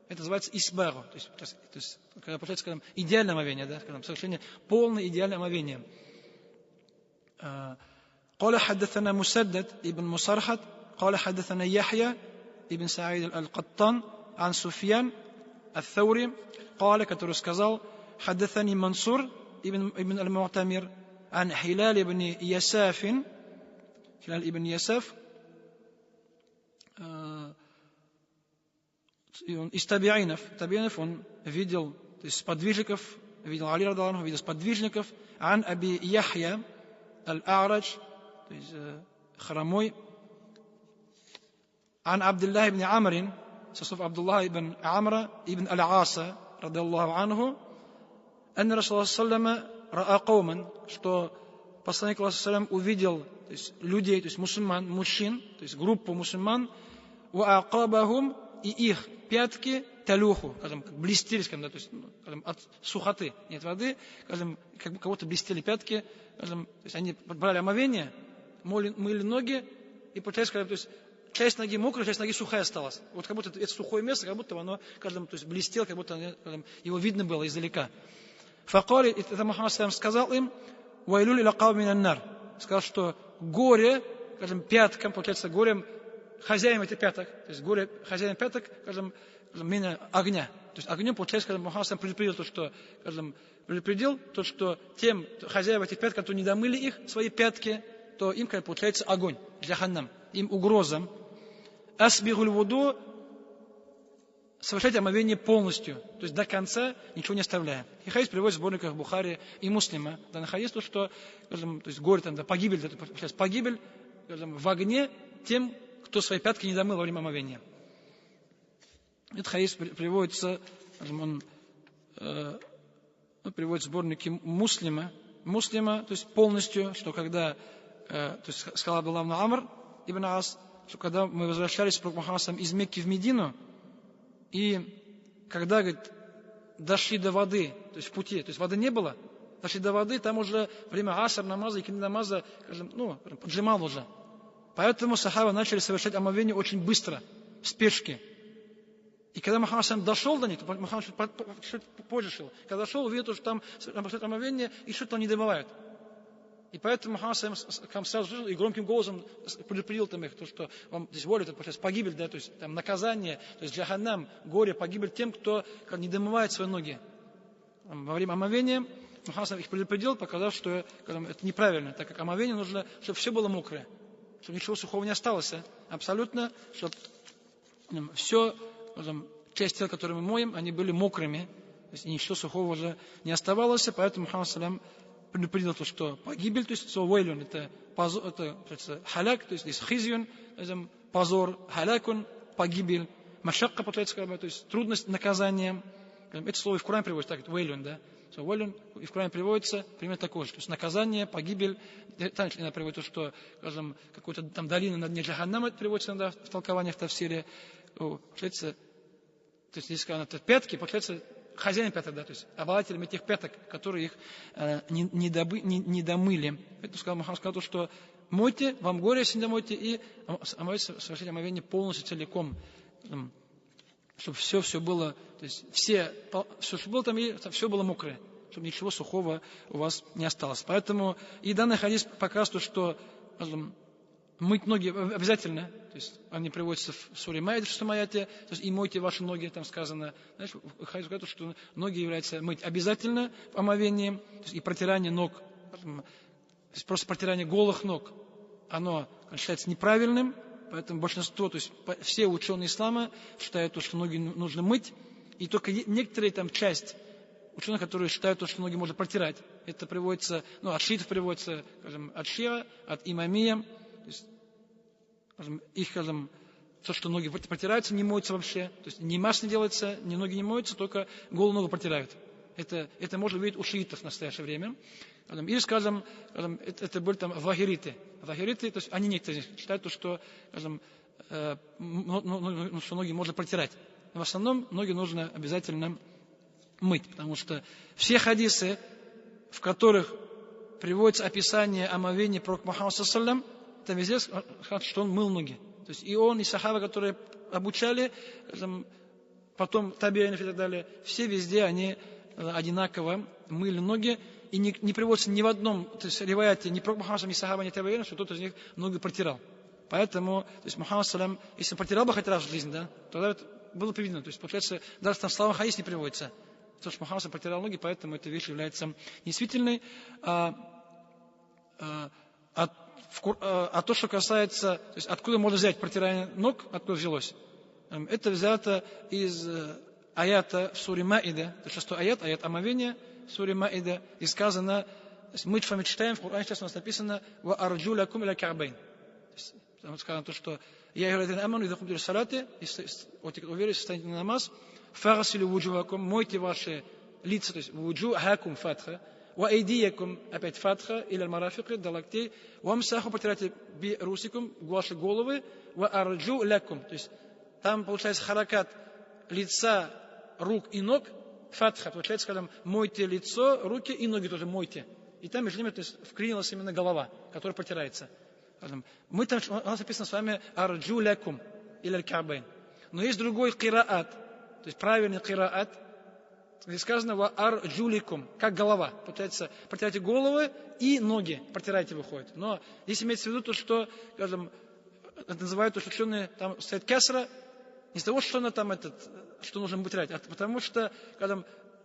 Speaker 2: Это называется исбагу. То есть когда получается идеальное омовение, да, совершение полное идеальное омовение. قال حدثنا مسدد ابن مصرحد قال حدثنا يحيى ابن سعيد القطان عن سفيان الثوري قال, который сказал, حدثني منصور ابن المعتمر عن هلال ابن يساف هلال ابن يساف из табиинов он видел, то есть сподвижников, видел Али радхиаллаху анху, видел сподвижников, ан Аби Яхья аль-А'радж, то есть хромой, ан Абдуллах ибн Амрин, со слов Абдуллаха ибн Амра ибн аль-Аса, радхиаллаху анху, анна Расулуллах саллама раа кауман, что посланник Аллаха увидел, то есть людей, то есть мусульман, мужчин, то есть группу мусульман, ва акабахум, и их пятки талюху, скажем, блестели, скажем, да, то есть, скажем, от сухоты, нет воды, скажем, как будто блестели пятки, скажем, то есть они брали омовение, мыли ноги, и получается, скажем, то есть часть ноги мокрая, часть ноги сухая осталась. Вот как будто это сухое место, как будто оно, скажем, то есть блестело, как будто, скажем, его видно было издалека. Факали, это Мухаммад сказал им, вайлюль иля кавм минан нар, сказал, что горе, скажем, пяткам, получается, горем хозяин этих пяток, то есть горе хозяин пяток, скажем, мина огня. То есть огнем, получается, скажем, Мухаммад предупредил то, что, скажем, что тем хозяевам этих пяток, которые не домыли их, свои пятки, то им, получается, огонь, джаханнам, им угроза. Асбигуль вуду, совершать омовение полностью, то есть до конца, ничего не оставляя. И хадис приводит в сборниках Бухари и Муслима. Данный хадис, то, что, скажем, то есть горе, да, погибель, скажем, в огне тем, кто свои пятки не домыл во время омовения. Этот хадис приводится, он приводит в сборнике Муслима, то есть полностью, что когда, то есть сказал Абдуллах ибн Амр ибн Ас, что когда мы возвращались с Пророком Мухаммадом из Мекки в Медину, и когда, говорит, дошли до воды, то есть в пути, то есть воды не было, дошли до воды, там уже время аср намаза и кинд намаза, скажем, поджимал уже. Поэтому сахаба начали совершать омовение очень быстро, в спешке. И когда Мухаммад дошел до них, то Мухаммад чуть позже шел. Когда дошел, увидел, что там омовение, и что-то не добывают. И поэтому Мухаммад сразу жил и громким голосом предупредил там их, то, что вам здесь воля, это погибель, да, то есть там наказание, то есть джаханнам, горе, погибель тем, кто не домывает свои ноги. Во время омовения Мухаммад их предупредил, показав, что это неправильно, так как омовение нужно, чтобы все было мокрое, чтобы ничего сухого не осталось, абсолютно, чтобы все, часть тела, которые мы моем, они были мокрыми, то есть ничего сухого уже не оставалось, поэтому Мухаммад предупредил то, что погибель, то есть вейлюн, это халяк, то есть здесь хизюн, позор, халякун, погибель, машакка, то есть трудность наказания. Это слово и в Коране приводится, так, вейлюн, да. Вейлюн и в Коране приводится примерно такое же. То есть наказание, погибель, также иногда приводится, что, скажем, какой-то там долина на дне джаханнама, это приводится иногда в толковании в тафсире. Получается, то есть здесь сказано, пятки, получается, хозяин пяток, да, то есть обладателем этих пяток, которые их не домыли. Поэтому сказал Мухаммад, что мойте, вам горе, если не домойте, и совершите омовение полностью, целиком, чтобы все было, то есть все, что было там, и все было мокрое, чтобы ничего сухого у вас не осталось. Поэтому и данный хадис показывает, что мыть ноги обязательно, то есть они приводятся в суре Майд, в 6 аяте, то есть и мойте ваши ноги, там сказано, знаешь, хадис говорит, что ноги являются мыть обязательно в омовении, то есть и протирание ног, то есть просто протирание голых ног, оно считается неправильным, поэтому большинство, то есть все ученые ислама считают, что ноги нужно мыть, и только некоторые там часть ученых, которые считают, что ноги можно протирать. Это приводится, от шиитов приводится, скажем, от шиа, от имамия, то есть, скажем, их, скажем, то, что ноги протираются, не моются вообще, то есть ни масса не делается, ни ноги не моются, только голую ногу протирают. Это можно увидеть у шиитов в настоящее время. Или, скажем, это были там вахириты. Вахириты, то есть они некоторые считают, что, скажем, что ноги можно протирать. Но в основном ноги нужно обязательно мыть, потому что все хадисы, в которых приводится описание омовения пророка Мухаммада саллаллаху алейхи ва саллям, там везде сказано, что он мыл ноги. То есть и он, и сахабы, которые обучали, потом табиинов и так далее, все везде они одинаково мыли ноги, и не приводится ни в одном, то есть риваяте, ни пророк Мухаммад, ни сахаба, ни табиинов, что кто-то из них ноги протирал. Поэтому, то есть Мухаммад саллаллаху алейхи ва саллям, если протирал бы хоть раз в жизни, да, тогда это было приведено. То есть, получается, даже там слова хадис не приводится. То, что Мухаммад протирал ноги, поэтому эта вещь является действительной. А то, что касается, то есть откуда можно взять протирание ног, откуда взялось, это взято из аята в суре Маида, 6 аят, аят омовения в суре Маида, и сказано, мы с вами читаем, в Коране сейчас у нас написано «Ва арджу лякум иля ка'байн». Там сказано то, что «Я юрадин аману, идha кумтир салаты», уверен, встаньте на намаз, «Фагасилю вуджухакум», мойте ваши лица, то есть «вуджухакум» фатха, «Ва эйдиякум» опять фатха, «Иля марафиqи» до локтей, «Вамсаху» потирайте «Би русикум» ваши головы, «Ва арджу лякум», то есть там получается харакат лица, рук и ног, фатха, получается, когда мойте лицо, руки и ноги тоже мойте. И там между ними, то есть, вклинилась именно голова, которая протирается. Мы там, у нас написано с вами арджу лякум или аль-ка'байн. Но есть другой кираат, то есть правильный кираат, где сказано ва арджу ликум, как голова. Получается, протирайте головы и ноги, протирайте выходит. Но здесь имеется в виду то, что, скажем, это называют ученые, там стоит кесра, не из того, что она там что нужно протирать, а потому что, когда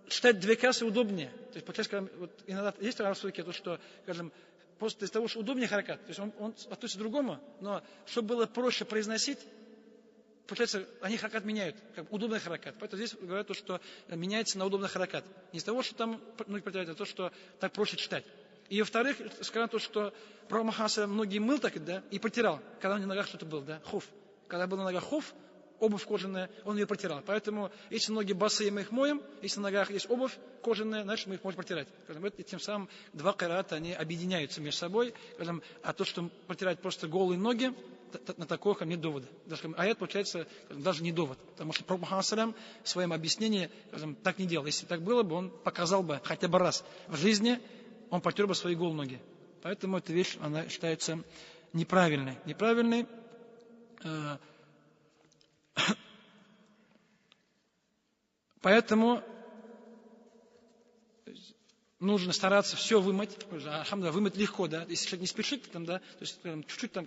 Speaker 2: читать 2 кесры удобнее. То есть, получается, когда, вот, иногда есть рассудки, то, что, скажем, просто из того, что удобнее харакат. То есть он относится к другому, но чтобы было проще произносить, получается, они харакат меняют, как удобный харакат. Поэтому здесь говорят, что меняется на удобный харакат. Не из того, что там протирать, а то, что так проще читать. И во-вторых, сказано то, что пророк Мухаммад многие мыл так, да, и протирал, когда на ногах что-то было, да, хуф. Когда был на ногах хуф, обувь кожаная, он ее протирал. Поэтому, если ноги босые, мы их моем, если на ногах есть обувь кожаная, значит, мы их можем протирать. И тем самым 2 кираата, они объединяются между собой. А то, что протирать просто голые ноги, на такое нет довода. Аят, получается, даже не довод. Потому что пророк Мухаммад салям в своем объяснении так не делал. Если так было бы, он показал бы хотя бы раз в жизни, он протер бы свои голые ноги. Поэтому эта вещь, она считается неправильной. Поэтому нужно стараться все вымыть. Алхамдулилlah, вымыть легко, да. Если человек не спешит, там, да, то есть чуть-чуть там,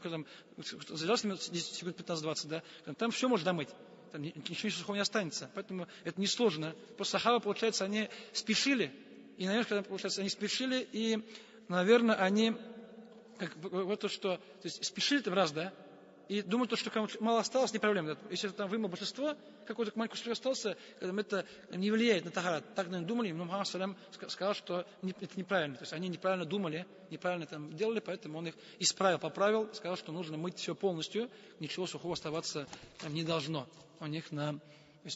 Speaker 2: задержался минут 10 секунд, 15-20, да, там все можно домыть. Там ничего сухого не останется. Поэтому это несложно. Просто сахаба, получается, они спешили. И, наверное, когда, получается, они спешили, и, наверное, они вот то, что, то есть спешили там раз, да, и думают, что кому-то мало осталось, не проблема. Если там вымыл большинство, какой-то маленький кусок остался, это не влияет на тахарат. Так, наверное, думали, но Мухаммад салям сказал, что это неправильно. То есть они неправильно думали, неправильно там делали, поэтому он их исправил, поправил, сказал, что нужно мыть все полностью, ничего сухого оставаться там не должно. У них на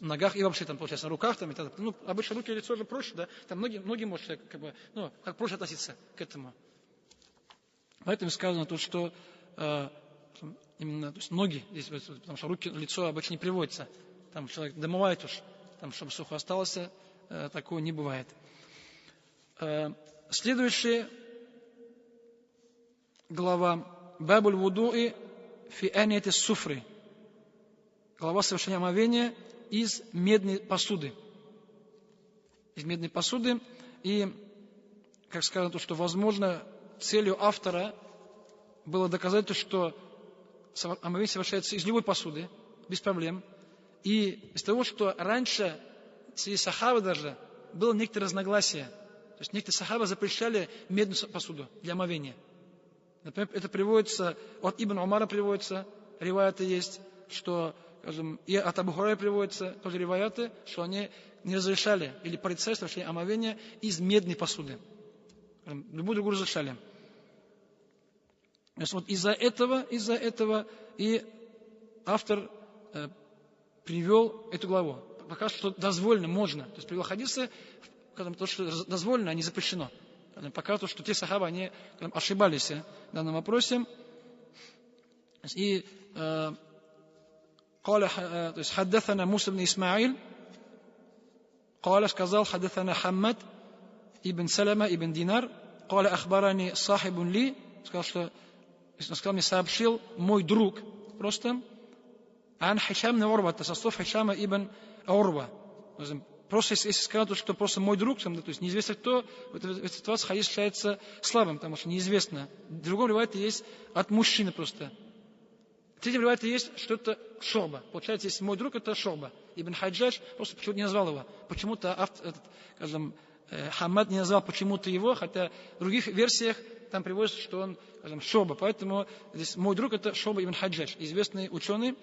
Speaker 2: ногах и вообще там, получается, на руках, там, и так, обычно руки и лицо же проще, да, там ноги может человек, как проще относиться к этому. Поэтому сказано то, что именно, то есть ноги, здесь, потому что руки, лицо обычно не приводится. Там человек домывает уж, там, чтобы сухо осталось, такого не бывает. Следующая глава Бабуль вудуи фи анияти суфры. Глава совершения омовения из медной посуды. Из медной посуды. И, как сказано, то, что, возможно, целью автора было доказать то, что омовение совершается из любой посуды, без проблем. И из того, что раньше среди сахабы даже было некоторое разногласие. То есть некоторые сахабы запрещали медную посуду для омовения. Например, это приводится, от Ибн Умара приводится, риваяты есть, что, скажем, и от Абу Хурайры приводится тоже риваяты, что они не разрешали или порицали совершение омовения из медной посуды. Любую другую разрешали. Вот из-за этого и автор привел эту главу. Показывает, что дозволено, можно. То есть привел хадисы, то, что дозволено, а не запрещено. Показывает, что те сахабы, они ошибались в данном вопросе. И то есть حدثنا موسى بن إسماعيل قال сказал حدثنا حماد ибн Салама ибн Динар قال أخبرني صاحب لي сказал мне, сообщил мой друг просто عن هشام بن عروة со слов Хишама ибн Урва. Просто если сказать, что просто мой друг, то есть неизвестно кто, в этой ситуации хадис считается слабым, потому что неизвестно. В другом ривайте есть от мужчины просто. В третьем ривайте есть что-то Шоба. Получается, если мой друг, это Шоба. Ибн Хаджадж просто почему-то не назвал его. Почему-то Хамад не назвал почему-то его, хотя в других версиях там приводится, что он Шоба. Поэтому здесь мой друг это Шоба ибн Хаджадж, известный ученый.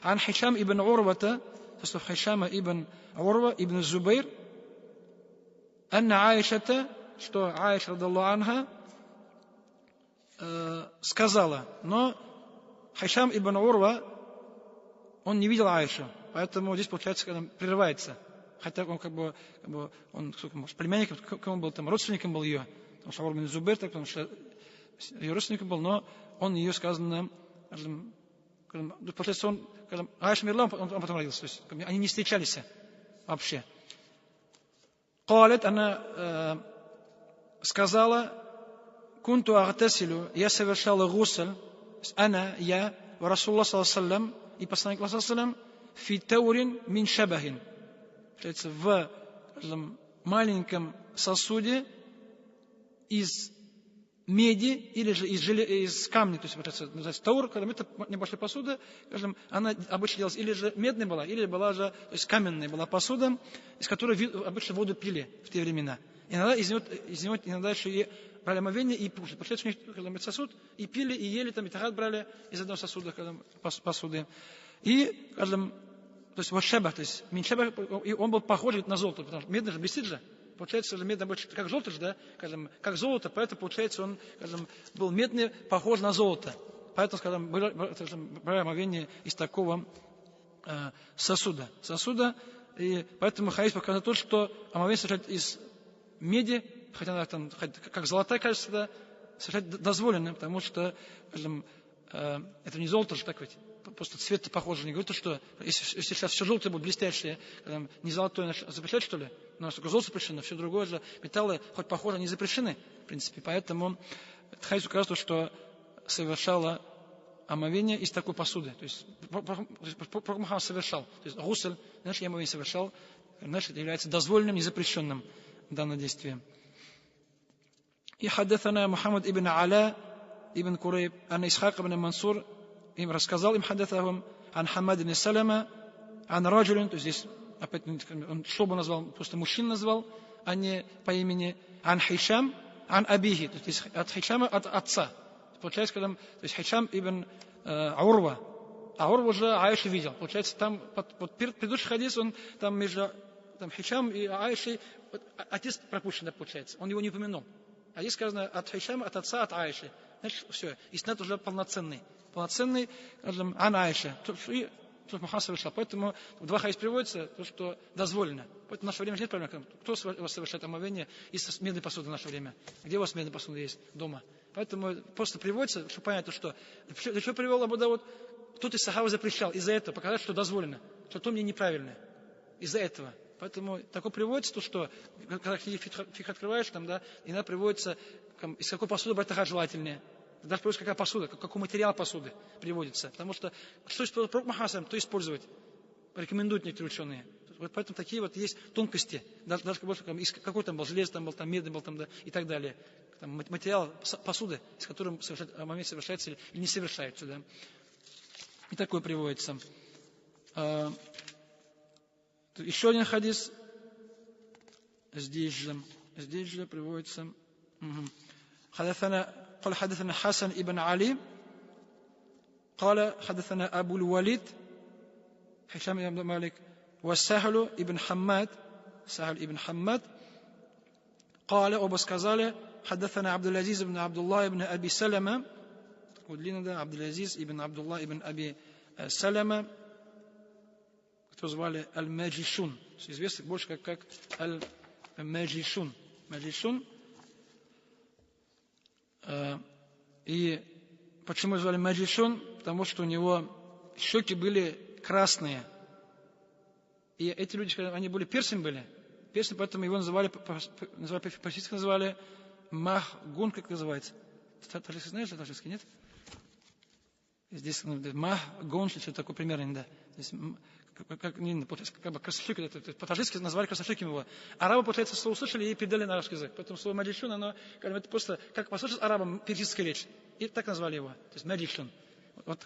Speaker 2: Ан Хишам ибн Урвата, со слов Хишама ибн Урва ибн Зубейр, анна Аишата, что Аиша радаллаху анха сказала, но Хишам ибн Урва, он не видел Аишу, поэтому здесь получается, когда прерывается. Хотя он он племянником, кем он был, там, родственником был ее, потому что Урва ибн Зубейр, потому что ее родственником был, но он ее сказано, получается, Аиша умерла, он потом родился. То есть, они не встречались вообще. Калет, она сказала, кунту агтасилю, я совершала гусль, я, ва Расулуллах саллаллаху и посланник Аллаха саллаллаху фи таурин мин шабахин. Получается, в маленьком сосуде из меди или же из камня, то есть называется таур, это небольшая посуда, скажем, она обычно делалась или же медная была, или была же, то есть каменная была посуда, из которой обычно воду пили в те времена. Иногда из него иногда еще и брали омовение и пушили. Получается, у них сосуд, и пили, и ели, там, и тахат брали из одного сосуда, посуды. И, скажем, то есть вот шабах, то есть миншабах, и он был похож на золото, потому что медный же блестит же. Получается, медный больше как золото же, да? Как золото, поэтому, получается, он, был медный, похож на золото. Поэтому, брали омовение из такого сосуда. И поэтому хадис показывает то, что омовение совершать из меди, хотя она там, как золотая, кажется, да, совершать дозволено, потому что, это не золото же, так ведь. Просто цвет похож. Не говорит, что если сейчас все желтое будет блестящее, не золотое, запрещать, что ли? Но только золото запрещено, все другое же, металлы, хоть похоже, они запрещены, в принципе. Поэтому хадис указывает, что совершала омовение из такой посуды. То есть, Пророк Мухаммад совершал. То есть, гусль, значит, омовение совершал, значит, это является дозволенным, незапрещенным данное действие. И хаддатана Мухаммад ибн Аля, ибн Курейб, ан Исхак ибн Мансур, им рассказал, им хаддатахум, ан Хамад ибн Салама, ан Раджулин, то есть здесь опять он Шобу назвал, просто мужчин назвал, а не по имени, ан Хишам, ан Абихи, то есть от Хишама, от отца. Получается, то есть Хишам ибн Урва, а Урва уже Аишу видел. Получается, там под предыдущий хадис, он там между Хишам и Аишей, отец пропущен, да, получается, он его не упомянул. А здесь сказано от Хишама, от отца, от Аиши. Значит, все, иснад уже полноценный, ан Аиша. И Мухаммад совершал. Поэтому два хадиса приводятся, то, что дозволено. Поэтому в наше время нет проблем. Кто у вас совершает омовение из медной посуды в наше время? Где у вас медная посуда есть? Дома. Поэтому просто приводится, чтобы понять, что для чего привел Абу Дауд? Кто-то из сахаба запрещал из-за этого, показать, что дозволено, что то мне неправильно. Из-за этого. Поэтому такое приводится, то, что когда фиг открываешь, там, да, иногда приводится, из какой посуды брать тахат желательнее. Даже приводится, какая посуда, какой материал посуды приводится. Потому что использовать Пророк Мухаммад, то использовать, рекомендуют некоторые ученые. Вот поэтому такие вот есть тонкости. Даже какой там был желез, там был там медный, был там, да, и так далее. Там, материал посуды, с которым момент совершается или не совершается. Да. И такое приводится. Еще один хадис. Здесь же приводится. قال حدثنا حسن ابن علي قال حدثنا أبو الوليد هشام بن مالك والسهل ابن حماد قال أبو сказали حدثنا عبد العزيز بن عبد الله بن أبي سلمة عبد العزيز ابن عبد الله ابن أبي سلمة кто звали Аль-Маджишун, известный больше как Маджишун. Маджишун. И почему его звали Маджишун? Потому что у него щеки были красные. И эти люди, они были персами были. Персами, поэтому его называли по-персидски называли Махгун, как называется. Таджикский знаешь, таджикский, нет? Здесь Махгун, что такое примерно, да. То есть, как бы красошлюки, по-таджикски назвали красошлюким его. Арабы, получается, слово услышали и передали на арабский язык. Поэтому слово Маджишун, оно это просто, как послушать арабам персидская речь. И так назвали его. То есть Маджишун. Вот,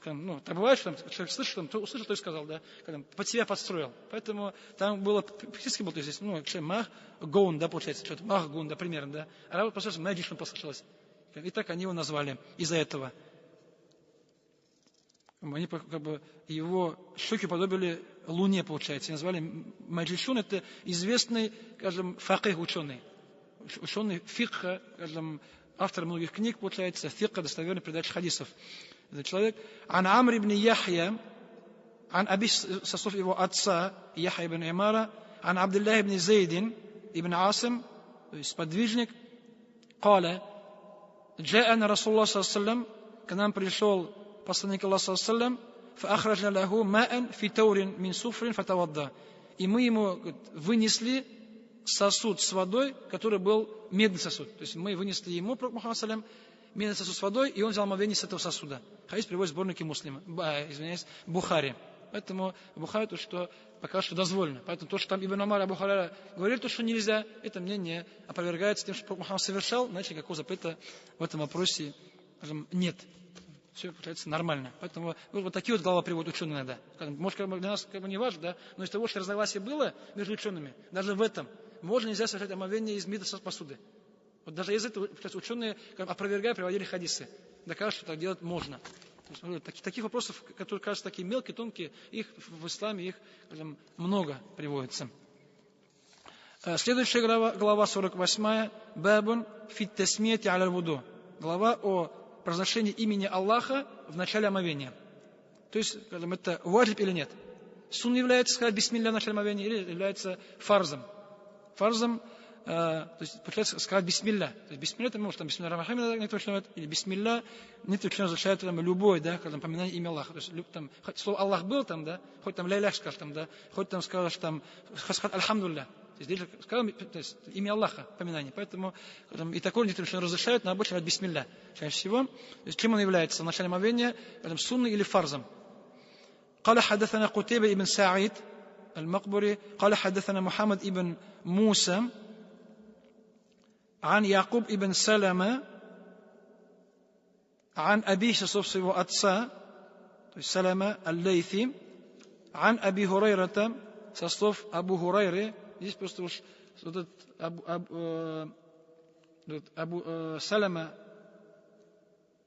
Speaker 2: так бывает, что человек слышит, то услышал, то и сказал, да, под себя подстроил. Поэтому там было, персидский был, то есть, Махгун, да, получается, что-то, Махгун, да, примерно, да. Арабы послушали, Маджишун послушалось. И так они его назвали из-за этого. Они его щеки подобили луне, получается. И назвали Маджишун, это известный, скажем, факих ученый. Ученый фикха, скажем, автор многих книг, получается, фикха, достоверный передача хадисов. Это человек. Ан Амр ибн Яхья, ан Аби, со слов его отца, Яхья ибн Имара, ан Абдуллах ибн Зейдин, ибн Асим, то есть подвижник, قال, جاءنا رسول الله صلى الله عليه وسلم, к нам пришел посланник Аллаха صلى الله عليه وسلم, فأخرجنا له ماء في تور من صفر فتوضأ. И мы ему вынесли сосуд с водой, который был медный сосуд. То есть мы вынесли ему, пророк Мухаммад салям, медный сосуд с водой, и он взял омовение с этого сосуда. Хадис приводит в сборнике Муслима, Бухари. Поэтому Бухари то, что пока что дозволено. Поэтому то, что там Ибн Амар Абу Хурайра говорили, то, что нельзя, это мнение опровергается тем, что пророк Мухаммад совершал, иначе какого запрета в этом вопросе, скажем, нет. Все получается нормально. Поэтому вот такие вот главы приводят ученые иногда. Может, для нас не важно, да? Но из того, что разногласие было между учеными, даже в этом, можно нельзя совершать омовение из меда посуды. Вот даже из этого ученые, опровергая, приводили хадисы. Доказывают, что так делать можно. Таких вопросов, которые кажутся такие мелкие, тонкие, их в исламе их, скажем, много приводится. Следующая глава 48. Бабун фит тасмияти аля вуду. Глава о произношении имени Аллаха в начале омовения. То есть, скажем, это ваджиб или нет? Сунна является сказать бисмилля в начале омовения или является фарзом? Фарзом, то есть, получается сказать бисмилля. То есть, бисмилля, это может, там, бисмилля рахман, некоторые ученые, или бисмилля, некоторые ученые означают там, любой, да, когда поминание имя Аллаха. То есть, там, хоть слово Аллах был там, да, хоть там ля-илях скажешь там, да, хоть там скажешь там, альхамдулля. То есть, сказал, то есть, имя Аллаха, поминание. Поэтому и такое некоторые ученые разрешают, но обычно говорят бисмилля. Чаще всего. То есть, чем он является? В начале омовения, сунной или фарзом? قال حدثنا قتيبة ابن سعيد المقبري قال حدثنا محمد ابن موسى عن يعقوب ابن سلمة عن أبيه صوف его отца, то есть Салама аль-Лейthi, عن أبي هريرة со слов Абу Хурайры. Здесь просто уж этот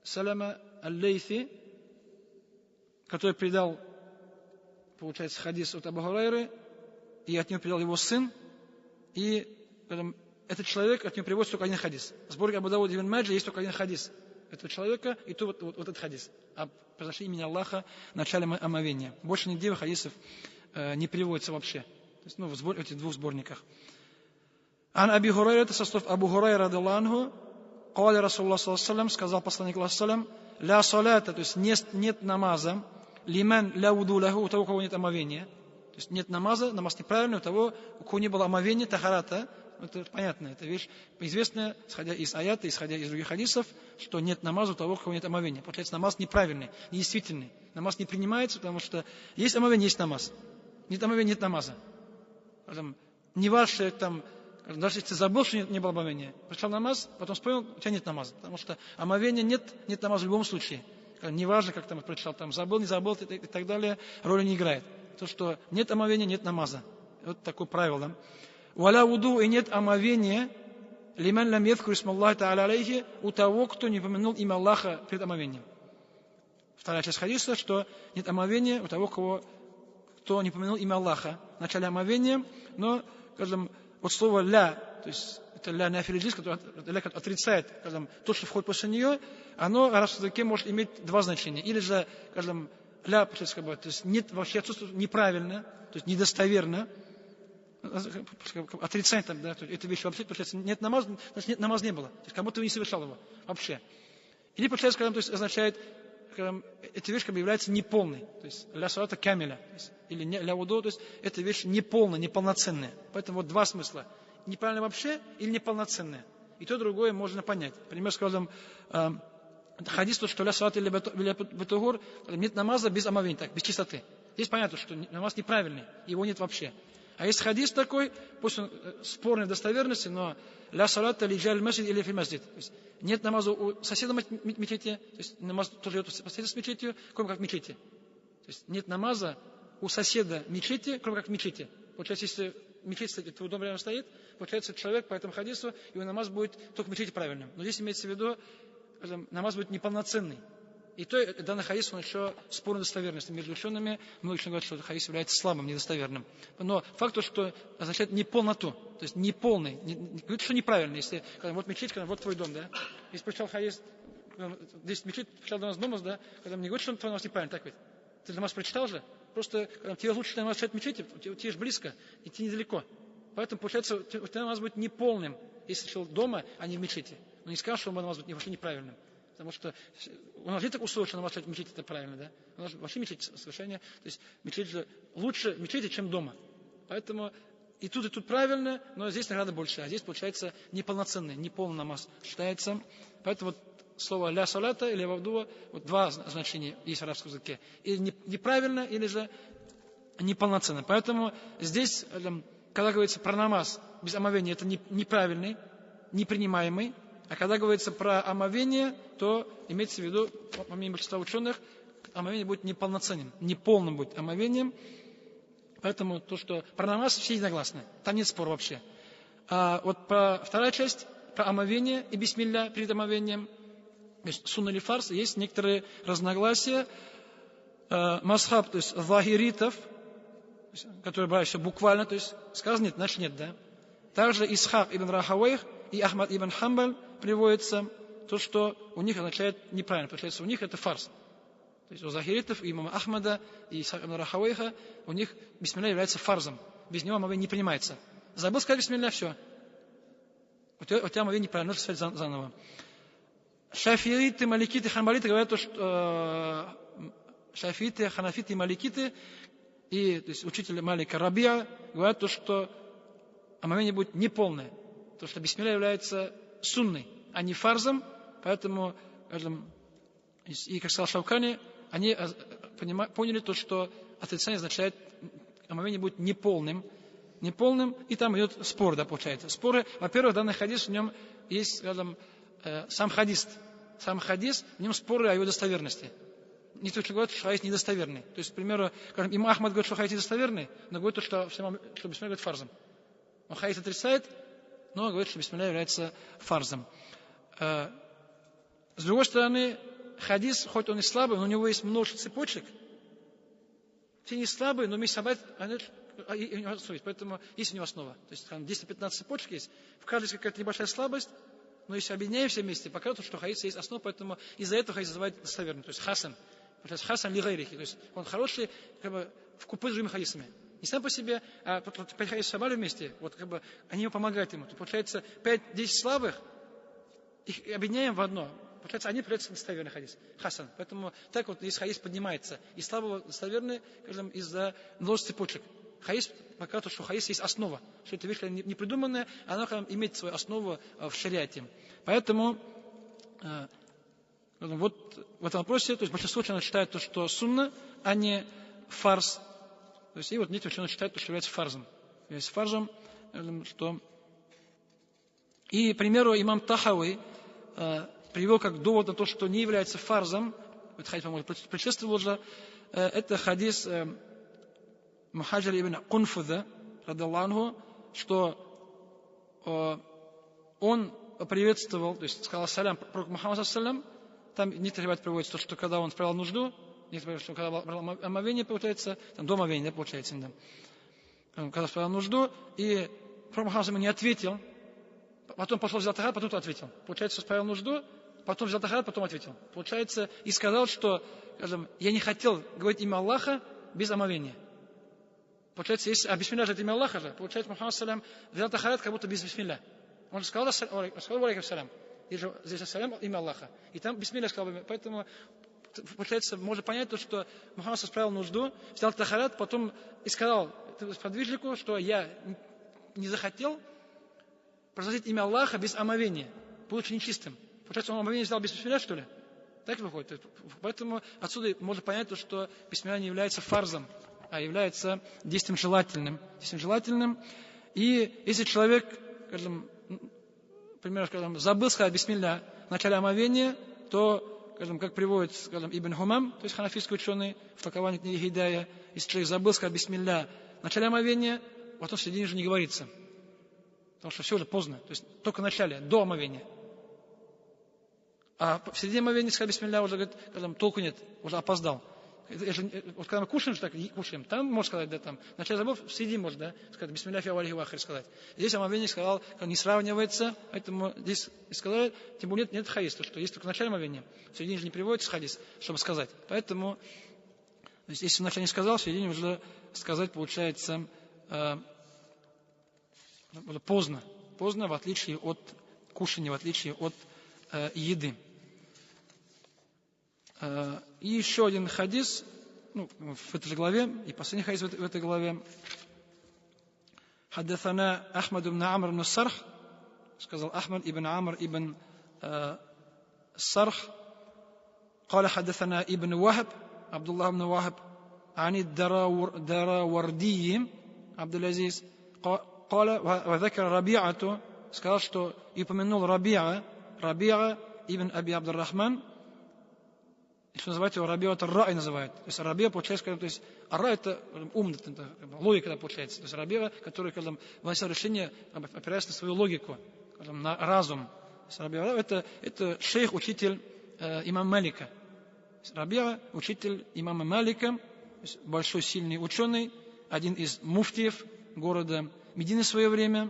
Speaker 2: Салама аль-Лейthi, который передал, получается, хадис от Абу Хурайры, и от него передал его сын, и этот человек, от него приводит только один хадис. В сборнике Абу Дауд ибн Маджа есть только один хадис этого человека, и то вот этот хадис о произношении имени Аллаха в начале омовения. Больше нигде хадисов не переводится вообще. То есть, в этих двух сборниках. Ан Аби Хурайра, это со слов Абу Хурайра радиллаху, قال Расулуллах саллаллаху алейхи ва саллям, сказал посланник Аллаха саллям, ля салата, то есть нет намаза, лиман ля вуду лаху, у того, у кого нет омовения. То есть нет намаза, намаз неправильный, у того, у кого не было омовения, тахарата. Это понятно, это вещь известная, исходя из аята, исходя из других хадисов, что нет намаза у того, у кого нет омовения. Получается, намаз неправильный, недействительный. Намаз не принимается, потому что есть омовение, есть намаз. Нет омовения, нет намаза. Не важно, там, даже если ты забыл, что не было омовения, прочитал намаз, потом вспомнил, у тебя нет намаза. Потому что омовения нет намаза в любом случае. Не важно, как там прочитал, там, забыл, не забыл и так далее, роли не играет. То, что нет омовения, нет намаза. Вот такое правило, да. Валя вуду, и нет омовения, лиман лам ядхкур исма Аллахи та'аля алейхи, у того, кто не помянул имя Аллаха перед омовением. Вторая часть хадиса, что нет омовения у того, кто не помянул имя Аллаха в начале омовения, но, скажем, вот слово ля, то есть это ля нафилиджис, которое отрицает, скажем, то, что входит после нее, оно в арабском языке может иметь два значения. Или же, скажем, ля, то есть нет, вообще отсутствует неправильно, то есть недостоверно. отрицать там, да, эту вещь вообще, получается, нет намаза, значит, нет намаза не было. То есть, как будто вы не совершал его вообще. Или, получается, когда, то есть, означает, когда эта вещь как бы является неполной. То есть, ля салата камиля. Или ля вуду, то есть, эта вещь неполная, неполноценная. Поэтому вот два смысла. Неправильно вообще или неполноценная. И то, и другое можно понять. Например, скажем, хадис, что ля салата или бетугур, нет намаза без омовения, так, без чистоты. Здесь понятно, что намаз неправильный, его нет вообще. А есть хадис такой, пусть он спорной достоверности, но ля салата ли джаль масджид или фи масджид. Нет намаза у соседа мечети, то есть намаз тоже идет по соседу с мечетью, кроме как в мечети. То есть нет намаза у соседа мечети, кроме как в мечети. Получается, если мечеть, кстати, твой дом рядом стоит, получается, человек по этому хадису, его намаз будет только в мечети правильным. Но здесь имеется в виду, намаз будет неполноценный. И то данный хадис, он еще спорной достоверности между учеными. Многие ученые говорят, что этот хадис является слабым, недостоверным. Но факт то, что означает неполноту, то есть неполный, говорит, что неправильно. Если вот мечеть, когда вот твой дом, да, если прочитал хадис, здесь мечеть, прочитал до нас дома, да, когда мне говорят, что твой намаз неправильно, так ведь? Ты намаз прочитал же? Просто тебе лучше намаз читать в мечети, тебе же близко, идти недалеко. Поэтому, получается, у тебя намаз будет неполным, если читал дома, а не в мечети. Но не скажешь, что намаз будет вообще неправильным. Потому что у нас нет так условия, что намаз читать в мечети, это правильно, да? У нас вообще мечеть совершение, то есть мечеть же лучше в мечети, чем дома. Поэтому и тут правильно, но здесь награда больше. А здесь получается неполноценный, неполный намаз считается. Поэтому вот слово ля салата или вавдуа, вот два значения есть в арабском языке. Или неправильно, или же неполноценно. Поэтому здесь, когда говорится про намаз без омовения, это неправильный, непринимаемый. А когда говорится про омовение, то имеется в виду, по мнению большинства ученых, омовение будет неполноценным, неполным будет омовением. Поэтому то, что про намаз все единогласны. Там нет спора вообще. А вот вторая часть, про омовение и бисмилля перед омовением, то есть сунна или фарс, есть некоторые разногласия. Масхаб, то есть вахиритов, которые брали все буквально, то есть сказано нет, значит нет, да. Также Исхак ибн Рахавейх и Ахмад ибн Хамбаль приводится то, что у них означает неправильно. Получается, у них это фарс. То есть у захиритов, и имама Ахмада, и Исхак ибн Рахавейха, у них бисмилля является фарзом. Без него омовение не принимается. Забыл сказать бисмилля, все. У тебя омовение неправильно, нужно сказать заново. Шафииты, маликиты, ханбалиты говорят, что шафииты, ханафиты и маликиты, и то есть, учитель Малика Рабиа говорят, что омовение будет неполное. То, что бисмилля является сунной, а не фарзом. Поэтому, и как сказал Шаукани, они поняли то, что отрицание означает, омовение будет неполным, и там идет спор, да, получается. Споры, во-первых, данный хадис, в нем есть, скажем, сам хадис, в нем споры о его достоверности. Некоторые говорят, что хадис недостоверный. То есть, к примеру, имам Ахмад говорит, что хадис недостоверный, но говорит, что бисмилля говорит фарзом. Он хадис отрицает, но говорит, что бисмилля является фарзом. С другой стороны, хадис, хоть он и слабый, но у него есть множество цепочек. Все не слабые, но вместе собрать, поэтому есть у него основа. То есть там 10-15 цепочек есть. В каждой есть какая-то небольшая слабость, но если объединяем все вместе, показывает, что хадис есть основа, поэтому из-за этого хадис называют достоверным. То есть хасан. Хасан ли гайрихи. То есть он хороший в купе с другими хадисами. Не сам по себе, а 5 хадисов собрали вместе, они ему помогают ему. То получается 5-10 слабых, их объединяем в одно. Получается, они придется достоверный хадис. Хасан. Поэтому так вот, если хадис поднимается, и слабого достоверный, скажем, из-за множества цепочек. Хадис показывает, что хадис есть основа. Что это вещь не придуманная, она имеет свою основу в шариате. Поэтому вот в этом вопросе, то есть большинство ученых считает то, что сунна, а не фарс. То есть, и вот некоторые ученые считают, что является фарзом. Является фарзом, что... И, к примеру, имам Тахави привел как довод на то, что не является фарзом, этот хадис, по-моему, предшествовал уже, это хадис Мухаджир ибн Кунфуда, радаллаху, что он приветствовал, то есть сказал салям пророку Мухаммаду салям, там некоторые ребята приводят, что когда он справлял нужду, некоторые, что когда брал омовение, получается, там до омовения, да, получается, да. Когда справлял нужду, и пророк Мухаммад ему не ответил, потом пошел взял тахарат, потом ответил. Получается, что справил нужду, потом взял тахарат, потом ответил. Получается, и сказал, что, скажем, я не хотел говорить имя Аллаха без омовения. Получается, если бисмилля же это имя Аллаха же, получается, Мухаммад салям взял тахарат как будто без бисмилля. Он же сказал алейкум салям. Здесь ассалям имя Аллаха. И там бисмилля сказал. Поэтому, получается, можно понять то, что Мухаммад справил нужду, взял тахарат, потом и сказал сподвижнику, что я не захотел произносить имя Аллаха без омовения, будучи нечистым. Получается, он омовение взял без бисмилля, что ли? Так выходит. Поэтому отсюда можно понять то, что бисмилля не является фарзом, а является действием желательным. И если человек, скажем, например, забыл сказать бисмилля в начале омовения, то, скажем, как приводит, скажем, Ибн Хумам, то есть ханафийский ученый, в толковании книги Хидая, если человек забыл сказать бисмилля в начале омовения, потом в середине уже не говорится. Потому что все уже поздно. То есть только в начале, до омовения. А в середине омовения сказать бисмилля уже, говорит, скажем, толку нет, уже опоздал. Вот когда мы кушаем, так кушаем, там можно сказать, да, там, вначале забыл, в середине можно, да, сказать, бисмилля фи авалихи вахри сказать. Здесь омовение сказал, не сравнивается, поэтому здесь сказали, тем более нет хадиса, что есть только в начале омовения, в середине же не приводится хадис, чтобы сказать. Поэтому, если вначале не сказал, в середине уже сказать получается поздно, в отличие от кушания, в отличие от еды. И еще один хадис, в этой же главе, и последний хадис в этой главе. Хаддасана Ахмад ибн Амр ибн Сарх, сказал Ахмад ибн Амр ибн Сарх, قال حدثنا ابن وهب عبد الله بن وهب عن الدراوردي عبد العزيز قال وذكر ربيعة, сказал, что и упомянул Рабиа ибн Аби Абдуррахман, что называют его Рабиа ар-Ра'и называют. То есть Рабиа получается, то есть ар-Ра это ум, это логика получается. То есть Рабиа, который выносил решение, опираясь на свою логику, на разум. Рабиа это шейх, учитель имама Малика. Рабиа учитель имама Малика, большой сильный ученый, один из муфтиев города Медины в свое время.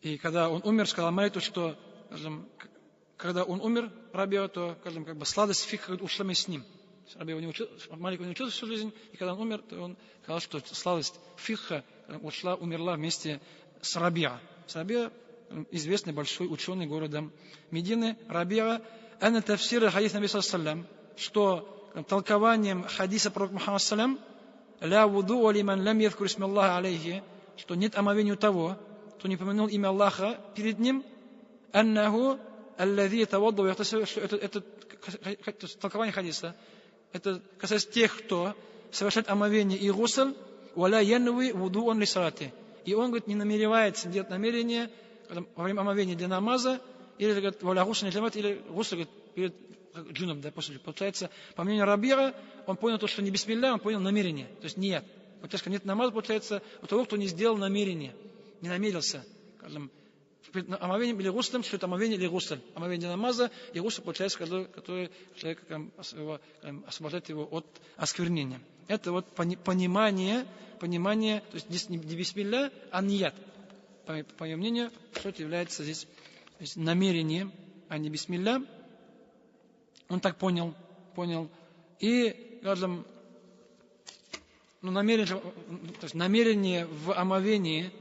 Speaker 2: И когда он умер, сказал Малику, что когда он умер, Рабиа, то, скажем, как бы сладость фикха ушла вместе с ним. Малик не учился всю жизнь, и когда он умер, то он сказал, что сладость фикха умерла вместе с Рабиа. Рабиа известный большой ученый города Медины. Рабиа, анна тафсира хадис Наби саллаллаху, что толкованием хадиса пророка Мухаммада саллаллаху, ля вуду лиман лам ядхкур исми Аллаха алейхи, что нет омовения у того, кто не помянул имя Аллаха перед ним, аннаху алладhi тавадду яхтасиб, что это толкование хадиса, это касается тех, кто совершает омовение и гусль, валя янви вудуан лисалати, и он, говорит, не намеревается делать намерение во время омовения для намаза, или, говорит, валя гусль не джамат, или гусль, говорит, перед джуном, да, после. Получается, по мнению Рабиа, он понял то, что не бисмилля, он понял намерение, то есть нет. Получается, нет намаза, получается, у того, кто не сделал намерение, не намерился, скажем, омовением или гуслем, что это омовение или гусль. Омовение намаза и гусль, получается, который человек освобождает его от осквернения. Это вот понимание, то есть здесь не бисмилля, а ният. По моему мнению, что это является здесь намерение, а не бисмилля. Он так понял. И, скажем, намерение в омовении,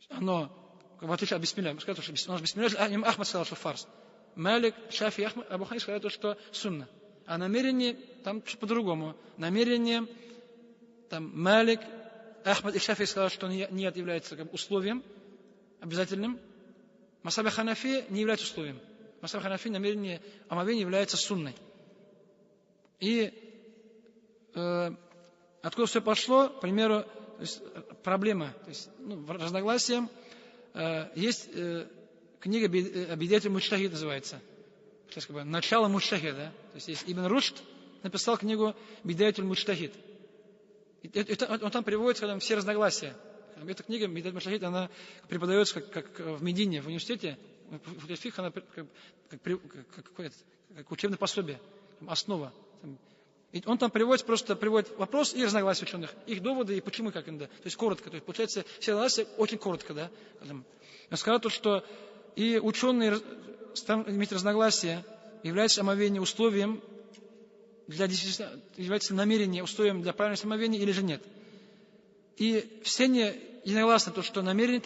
Speaker 2: оно, в отличие от бисмилля, мы сказали, что у нас бисмилля, Ахмад сказал, что фарс. Малик, Шафи, Ахмад, Абу Ханифа сказали, что сунна. А намерение там по-другому. Намерение, там, Малик, Ахмад и Шафи сказали, что ният является условием обязательным. Масаба Ханафи не является условием. Масаба Ханафи намерение омовения является сунной. И откуда все пошло, к примеру, то есть, проблема, то есть, разногласия. Есть книга Бидаятуль Муджтахид называется. Сейчас как бы начало Муджтахида. То есть Ибн Рушд написал книгу Бидаятуль Муджтахид. Он там приводит все разногласия. Эта книга Бидаятуль Муджтахид, она преподается как в Медине, в университете. Фикх, она как учебное пособие, основа. И он там приводит вопрос и разногласия ученых, их доводы и почему, как иногда. То есть коротко. То есть получается все разногласия очень коротко, да. Я сказал то, что и ученые иметь разногласия, является омовение условием является намерение условием для правильности омовения или же нет. И все не единогласны, то, что намерение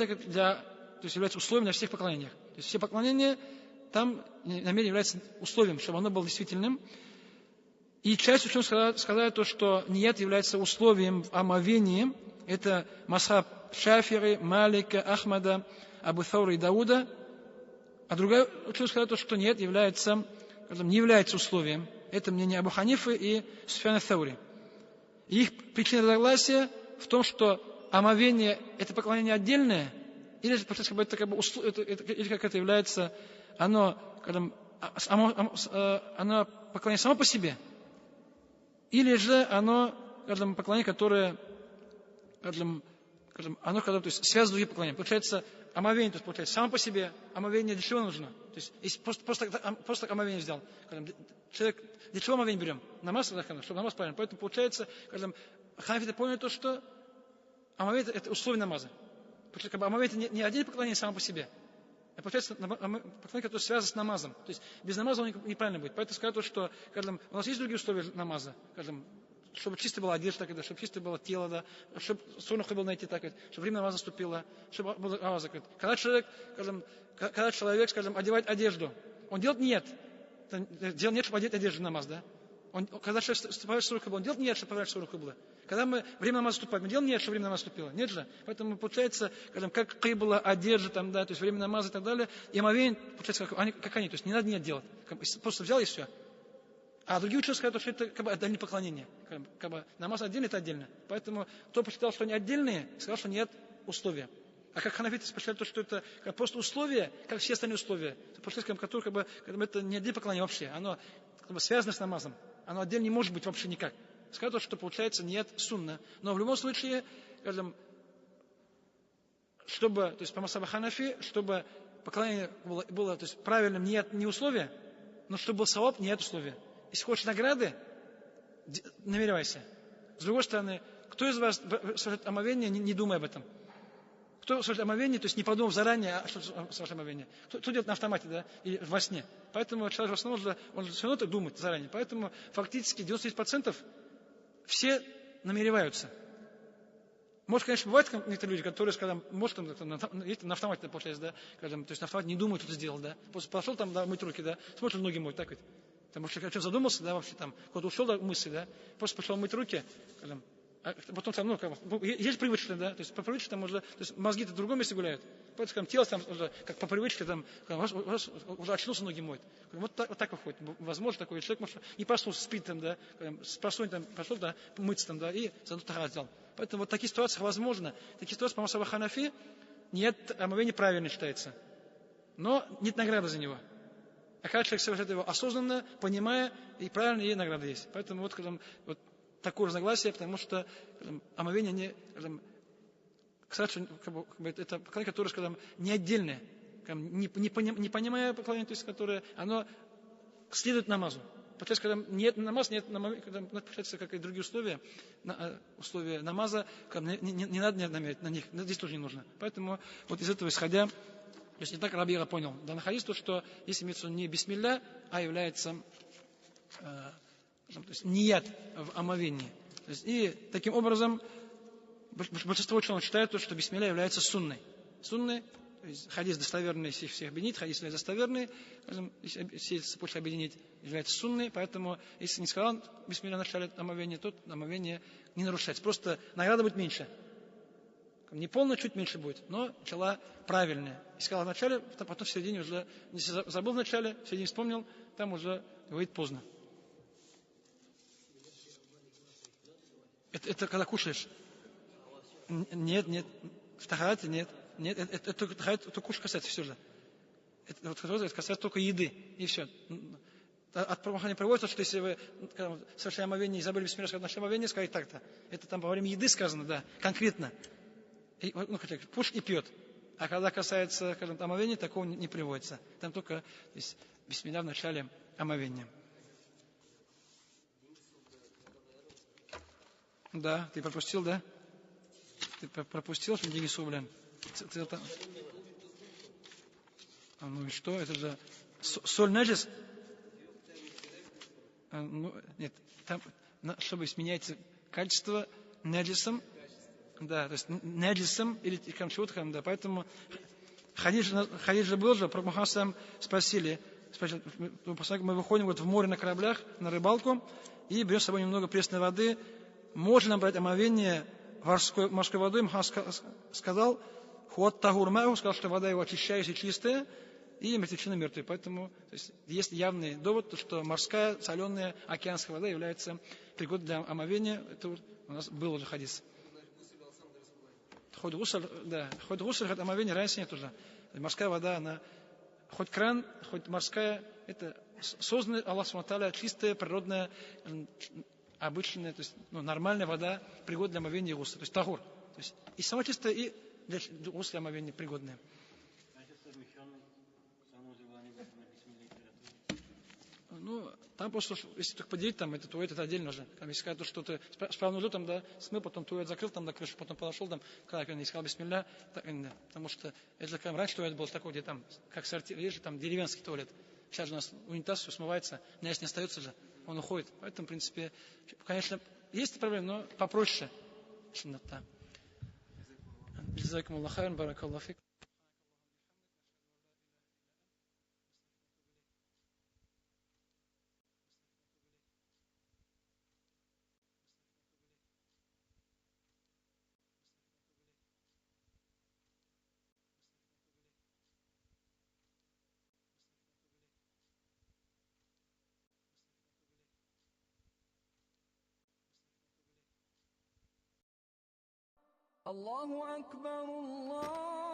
Speaker 2: является условием для всех поклонениях. То есть все поклонения, там намерение является условием, чтобы оно было действительным. И часть ученых сказали то, что ният является условием в омовении. Это масхаб Шафири, Малика, Ахмада, Абу Саура и Дауда. А другая ученость сказала то, что ният не является условием. Это мнение Абу Ханифы и Суфьяна ас-Саури. Их причина разногласия в том, что омовение – это поклонение отдельное, или же это является, оно поклонение само по себе, или же оно поклонение, которое оно то есть, связано с другим поклонением. Получается, омовение, то есть, получается, само по себе, омовение для чего нужно? То есть, если просто так омовение взял. Человек, для чего омовение берем? Намаз, чтобы намаз правильно. Поэтому получается, ханафиты поняли то, что омовение это условие намаза. Потому что омовение это не отдельное поклонение само по себе. А получается, поклонение, которое связано с намазом. То есть, без намаза он неправильно будет. Поэтому сказать, что у нас есть другие условия намаза. Чтобы чисто была одежда, чтобы чисто было тело, да, чтобы сунуху было найти, чтобы время намаза наступило, чтобы был намаз закрыт. Когда человек, одевает одежду, он делает нет. Делает нет, чтобы одеть одежду в намаз, да. Когда человек вступает в суру кибла, он делает нет, чтобы поправить суру кибла. Когда время намаза наступает, мы делаем нет, чтобы время намаза наступило. Нет же. Поэтому получается, как кибла, одежда, то есть время намаза и так далее, и омовение, получается, как они, то есть не надо нет делать. Просто взял и все. А другие ученые сказали, что это отдельное поклонение. Намаз отдельно, это отдельно. Поэтому кто посчитал, что они отдельные, сказал, что нет условия. А как ханафиты посчитали, что это просто условия, как все остальные условия, которые это не отдельное поклонение вообще. Оно связано с намазом. Оно отдельно не может быть вообще никак. Сказали, что получается нет сунна. Но в любом случае, чтобы, то есть по масхабу ханафи, чтобы поклонение было то есть, правильным, не условие, но чтобы был саваб, нет условия. Если хочешь награды, намеревайся. С другой стороны, кто из вас совершает омовение, не думая об этом? Кто совершает омовение, то есть не подумав заранее, что совершает омовение? Кто делает на автомате, да, или во сне? Поэтому человек в основном, он все равно так думает заранее. Поэтому фактически 99% все намереваются. Может, конечно, бывают некоторые люди, которые, скажем, может, на автомате, получается, да, скажем, то есть на автомате не думают, что ты сделал, да. Просто пошел там, да, мыть руки, да, смотрит, ноги моют, так ведь. Потому что о чем задумался, да, вообще там, куда-то ушел, да, мысли, да, просто пошел мыть руки, скажем, а потом там, есть привычка, да, то есть по привычке там уже, то есть мозги-то в другом месте гуляют. Поэтому, скажем, тело там уже, как по привычке, там, уже очнулся, ноги моет. Вот так выходит. Возможно, такой человек, может, не проснулся, спит там, да, с просонья там пошел, да, мыться там, да, и заодно тахар сделал. Поэтому вот такие ситуации возможны. Такие ситуации, по масхабу ханафи, нет, омовение правильно считается. Но нет награды за него. А когда человек совершает его осознанно, понимая, и правильно, и награда есть. Поэтому вот такое разногласие, потому что омовение кстати, это поклонение, которое, скажем, не отдельное, не понимая поклонение, то есть, которое, оно следует намазу. Получается, когда нет намаз, нет омовения, получается, как и другие условия намаза, не надо намерять на них, здесь тоже не нужно. Поэтому вот из этого исходя, то есть не так Раби Ира понял. Да, находись то, что если имеется не бисмилля, а является то есть ният в омовении. То есть, и таким образом большинство ученых считают, что бисмилля является сунной. Сунной, то есть хадис достоверный, если всех объединить, хадис достоверный, если цепочку объединить, является сунной, поэтому если не сказал бисмилля в начале омовения, то омовение не нарушается. Просто награда будет меньше. Не полная, чуть меньше будет, но начала правильная. И сказал в начале, потом в середине уже, если забыл в начале, в середине вспомнил, там уже говорит поздно. Это когда кушаешь? Нет. В тахарате нет. Нет, это кушать касается, все же. Это касается только еды, и все. От Прабхани приводится, что если вы совершали омовение и забыли бисмилля, сказать наше омовение, сказать так-то. Это там во время еды сказано, да, конкретно. Кушает и пьет. А когда касается, скажем, омовения, такого не приводится. Там только бисмилля в начале омовения. Да, ты пропустил, да? Ты пропустил, что деньги сублен. Ну и что? Это же соль наджис? Нет, там, чтобы изменять качество наджисом, да, то есть наджисом или камчутком, да, поэтому хадис же был же, про Мухаммад спросили, мы выходим вот в море на кораблях, на рыбалку, и берем с собой немного пресной воды, можно нам брать омовение морской водой? Мухаммад сказал, хуат тагурмау, сказал, что вода его очищающая, чистая, и мертвечина мертвые. Поэтому есть явный довод, что морская, соленая, океанская вода является пригодной для омовения. Это у нас был уже хадис. Хоть гусль, хоть омовение, разницы нет уже. Морская вода, она хоть кран, хоть морская, это созданная Аллах Субхану ва Тааля, чистая, природная, обычная, то есть нормальная вода, пригодная для омовения и гусля. То есть тагур. То есть и сама чистая, и для гусля омовения пригодная. Там просто, если только поделить, там это туалет, это отдельно же. Там, если сказать, что ты справа нужду, там, да, смыл, потом туалет закрыл, там, до крыши, потом подошел, там, когда не сказал бисмилля, потому что это как раньше туалет был такой, где там, как сортир, есть же там деревенский туалет. Сейчас же у нас унитаз все смывается, грязь не остается же, он уходит. Поэтому, в принципе, конечно, есть проблемы, но попроще. Джазакум Аллаху хайран, баракаллаху фик.
Speaker 1: الله أكبر الله